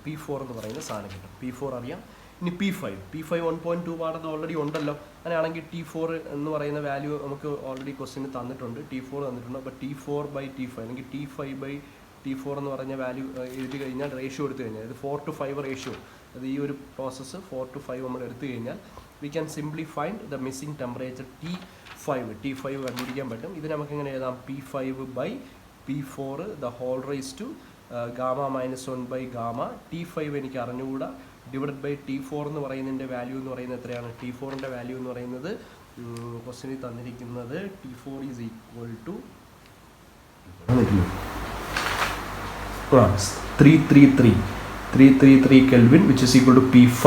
P4 എന്ന് പറയുന്ന സാധനം കിട്ടും. P4 അറിയാം. ഇനി P5 1.2 ബാർ അത് ഓൾറെഡി ഉണ്ടല്ലോ. അങ്ങനെയാണെങ്കിൽ T4 എന്ന് പറയുന്ന വാല്യൂ നമുക്ക് ഓൾറെഡി ക്വസ്റ്റ്യന് തന്നിട്ടുണ്ട്, T4 തന്നിട്ടുണ്ട്. അപ്പോൾ T4/T5 അല്ലെങ്കിൽ T5/T4 എന്ന് പറഞ്ഞ വാല്യൂ എഴുതി കഴിഞ്ഞാൽ റേഷ്യോ എടുത്തു കഴിഞ്ഞാൽ ഇത് 4 to 5 റേഷ്യോ, അത് ഈ ഒരു പ്രോസസ്സ് 4 to 5 നമ്മൾ എടുത്തു കഴിഞ്ഞാൽ we can simply find the missing temperature T5 കണ്ടുപിടിക്കാൻ പറ്റും. ഇത് നമുക്ക് എങ്ങനെ എഴുതാം, P5/P4 the whole raise to gamma minus 1/ഗാമ. T5 എനിക്ക് അറിഞ്ഞുകൂടാ, ഡിവൈഡഡ് ബൈ T4 എന്ന് പറയുന്നതിൻ്റെ വാല്യൂ എന്ന് പറയുന്നത് എത്രയാണ്, T4ൻ്റെ വാല്യൂ എന്ന് പറയുന്നത് ക്വസ്റ്റ്യനിൽ തന്നിരിക്കുന്നത് T4 is equal to 333 kelvin which is equal to P5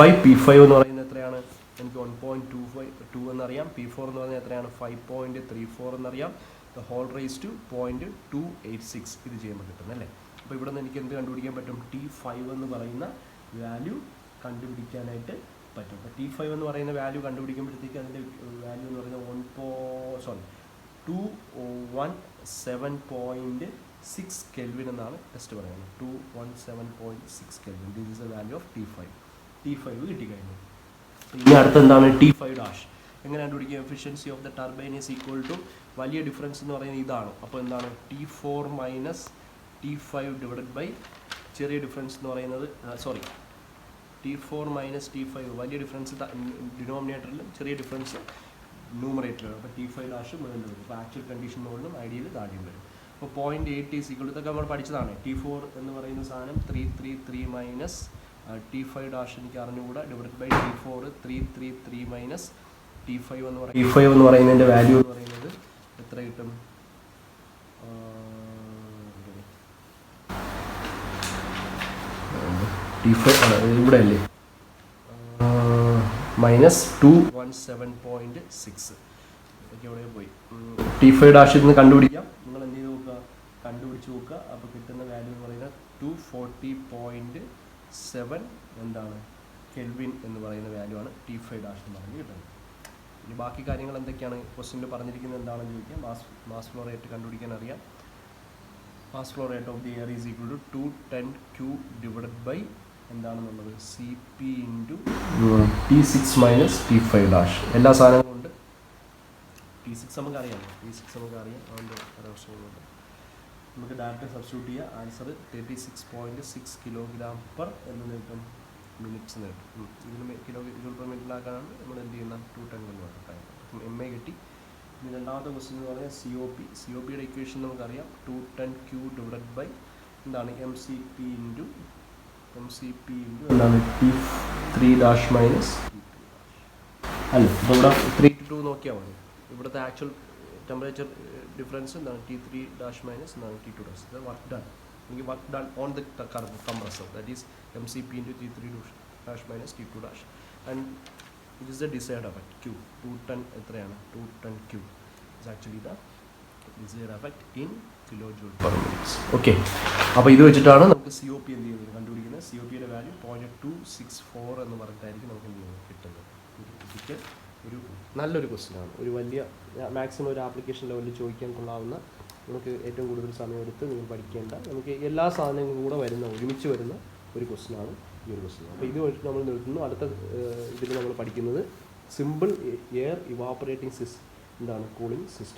എന്ന് പറയുന്നത് എത്രയാണ് എനിക്ക് 1.2 എന്നറിയാം. P4 എന്ന് പറഞ്ഞാൽ എത്രയാണ്? 5.34 എന്നറിയാം. ദ ഹോൾ റേസ് ടു 0.286 ഇത് ചെയ്യുമ്പോൾ കിട്ടുന്നല്ലേ. അപ്പോൾ ഇവിടെ നിന്ന് എനിക്ക് എന്ത് കണ്ടുപിടിക്കാൻ പറ്റും? T5 എന്ന് പറയുന്ന വാല്യൂ കണ്ടുപിടിക്കാനായിട്ട് പറ്റും. അപ്പോൾ T5 എന്ന് പറയുന്ന വാല്യൂ കണ്ടുപിടിക്കുമ്പോഴത്തേക്ക് അതിൻ്റെ വാല്യൂ എന്ന് പറയുന്നത് 217.6 കെൽവിൻ എന്നാണ് ടെസ്റ്റ് പറയുന്നത്. 217.6 kelvin. This is a value of T5. T5 കിട്ടിക്കഴിഞ്ഞു. ഇനി അടുത്ത് എന്താണ്? T5 dash. എങ്ങനെ കണ്ടുപിടിക്കുക? Efficiency of the turbine is equal to വലിയ ഡിഫറൻസ് എന്ന് പറയുന്നത് ഇതാണ്. അപ്പോൾ എന്താണ്? T4 minus T5 divided by ചെറിയ ഡിഫറൻസ് എന്ന് പറയുന്നത് T4 മൈനസ് T5 വലിയ ഡിഫറൻസ് ഡിനോമിനേറ്ററിലും ചെറിയ ഡിഫറൻസ് ന്യൂമറേറ്ററിലും. അപ്പോൾ T5 ഡാഷ് മുകളിൽ വരും. അപ്പോൾ ആക്ച്വൽ കണ്ടീഷൻ മുകളിലും ഐഡിയയിൽ താഴെയും വരും. അപ്പോൾ 0.8 ഈസ് ഈക്വൽ ഇതൊക്കെ നമ്മൾ പഠിച്ചതാണ്. T4 എന്ന് പറയുന്ന സാധനം 333 മൈനസ് T5 ഡാഷ് എനിക്ക് അറിഞ്ഞുകൂടാ divide by T4 333 minus T5 എന്ന് പറയുന്നതിൻ്റെ വാല്യൂ എന്ന് പറയുന്നത് എത്ര കിട്ടും? T5 ഇവിടെ അല്ലേ? മൈനസ് 217.6 ഇതൊക്കെ എവിടെ പോയി? T5 ഡാഷിൽ നിന്ന് കണ്ടുപിടിക്കാം. നിങ്ങൾ എന്ത് ചെയ്ത് നോക്കുക? കണ്ടുപിടിച്ച് നോക്കുക. അപ്പോൾ കിട്ടുന്ന വാല്യൂ എന്ന് പറയുന്നത് 240.7 എന്താണ്? കെൽവിൻ എന്ന് പറയുന്ന വാല്യൂ ആണ് T5 ഡാഷ് എന്ന് പറഞ്ഞ് കിട്ടുന്നത്. ഇനി ബാക്കി കാര്യങ്ങൾ എന്തൊക്കെയാണ് ക്വസ്റ്റ്യനിൽ പറഞ്ഞിരിക്കുന്നത് എന്താണെന്ന് ചോദിക്കാം. മാസ് ഫ്ലോ റേറ്റ് കണ്ടുപിടിക്കാൻ അറിയാം. Mass flow rate of the air is equal to 210Q divided by എന്താണെന്നുള്ളത് CP into T6 minus T5 dash. എല്ലാ സാധനങ്ങളും ഉണ്ട്. T6 നമുക്കറിയാം. അതുകൊണ്ട് വേറെ പ്രശ്നങ്ങളുണ്ട്. നമുക്ക് ഡയറക്റ്റ് സബ്സ്റ്റിറ്റ്യൂട്ട് ചെയ്യുക. ആൻസർ 36.6 കിലോഗ്രാം പെർ എന്ന് കിട്ടും. മിനിറ്റ്സ് കിട്ടും. ഇതിന് കിലോ പെർ മിനിറ്റിലാക്കാനാണ് നമ്മൾ എന്ത് ചെയ്യുന്ന 210 കൊണ്ടുപോകുന്നത് ടൈം. അപ്പം MA കിട്ടി. ഇനി രണ്ടാമത്തെ ക്വസ്റ്റ്യൻ എന്ന് പറഞ്ഞാൽ COPയുടെ ഇക്വേഷൻ നമുക്കറിയാം. 210Q ഡിവൈഡഡ് ബൈ എന്താണ്? MCP ഇൻറ്റു എന്താണ്? T3 ഡാഷ് മൈനസ് അല്ല. ഇപ്പോൾ ഇവിടെ 3 to 2 നോക്കിയാൽ മതി. ഇവിടുത്തെ ആക്ച്വൽ ടെമ്പറേച്ചർ ഡിഫറൻസ് എന്താണ്? T3 ഡാഷ് മൈനസ് എന്താണ്? T2 dash. ഇത് വർക്ക് ഡൺ. എനിക്ക് work done on the compressor. That is MCP into T3 dash minus T2 dash. And it is the desired effect Q. 210 എത്രയാണ്? 210Q is actually the desired effect in kilo joule per minutes. Okay. അപ്പോൾ ഇത് വെച്ചിട്ടാണ് നമുക്ക് COP എന്ത് ചെയ്യുന്നത്? കണ്ടുപിടിക്കുന്നത്. COPയുടെ value 0.264 എന്ന് പറഞ്ഞിട്ടായിരിക്കും നമുക്ക് എന്ത് ചെയ്യുന്നത്? കിട്ടുന്നത്. ഇതിക്ക് ഒരു നല്ലൊരു ക്വസ്റ്റ്യനാണ്. ഒരു വലിയ മാക്സിമം ഒരു ആപ്ലിക്കേഷൻ ലെവലിൽ ചോദിക്കാൻ കൊള്ളാവുന്ന, നമുക്ക് ഏറ്റവും കൂടുതൽ സമയമെടുത്ത് നിങ്ങൾ പഠിക്കേണ്ട, നമുക്ക് എല്ലാ സാധനങ്ങളും കൂടെ ഒരുമിച്ച് വരുന്ന ഒരു ക്വസ്റ്റ്യനാണ് ഈ ഒരു ക്വസ്റ്റ്യൻ. അപ്പോൾ ഇത് വെച്ചിട്ട് നമ്മൾ നിർത്തുന്നു. അടുത്ത ഇതിൽ നമ്മൾ പഠിക്കുന്നത് സിമ്പിൾ എയർ ഇവാപ്പറേറ്റിംഗ് എന്താണ്? Cooling system.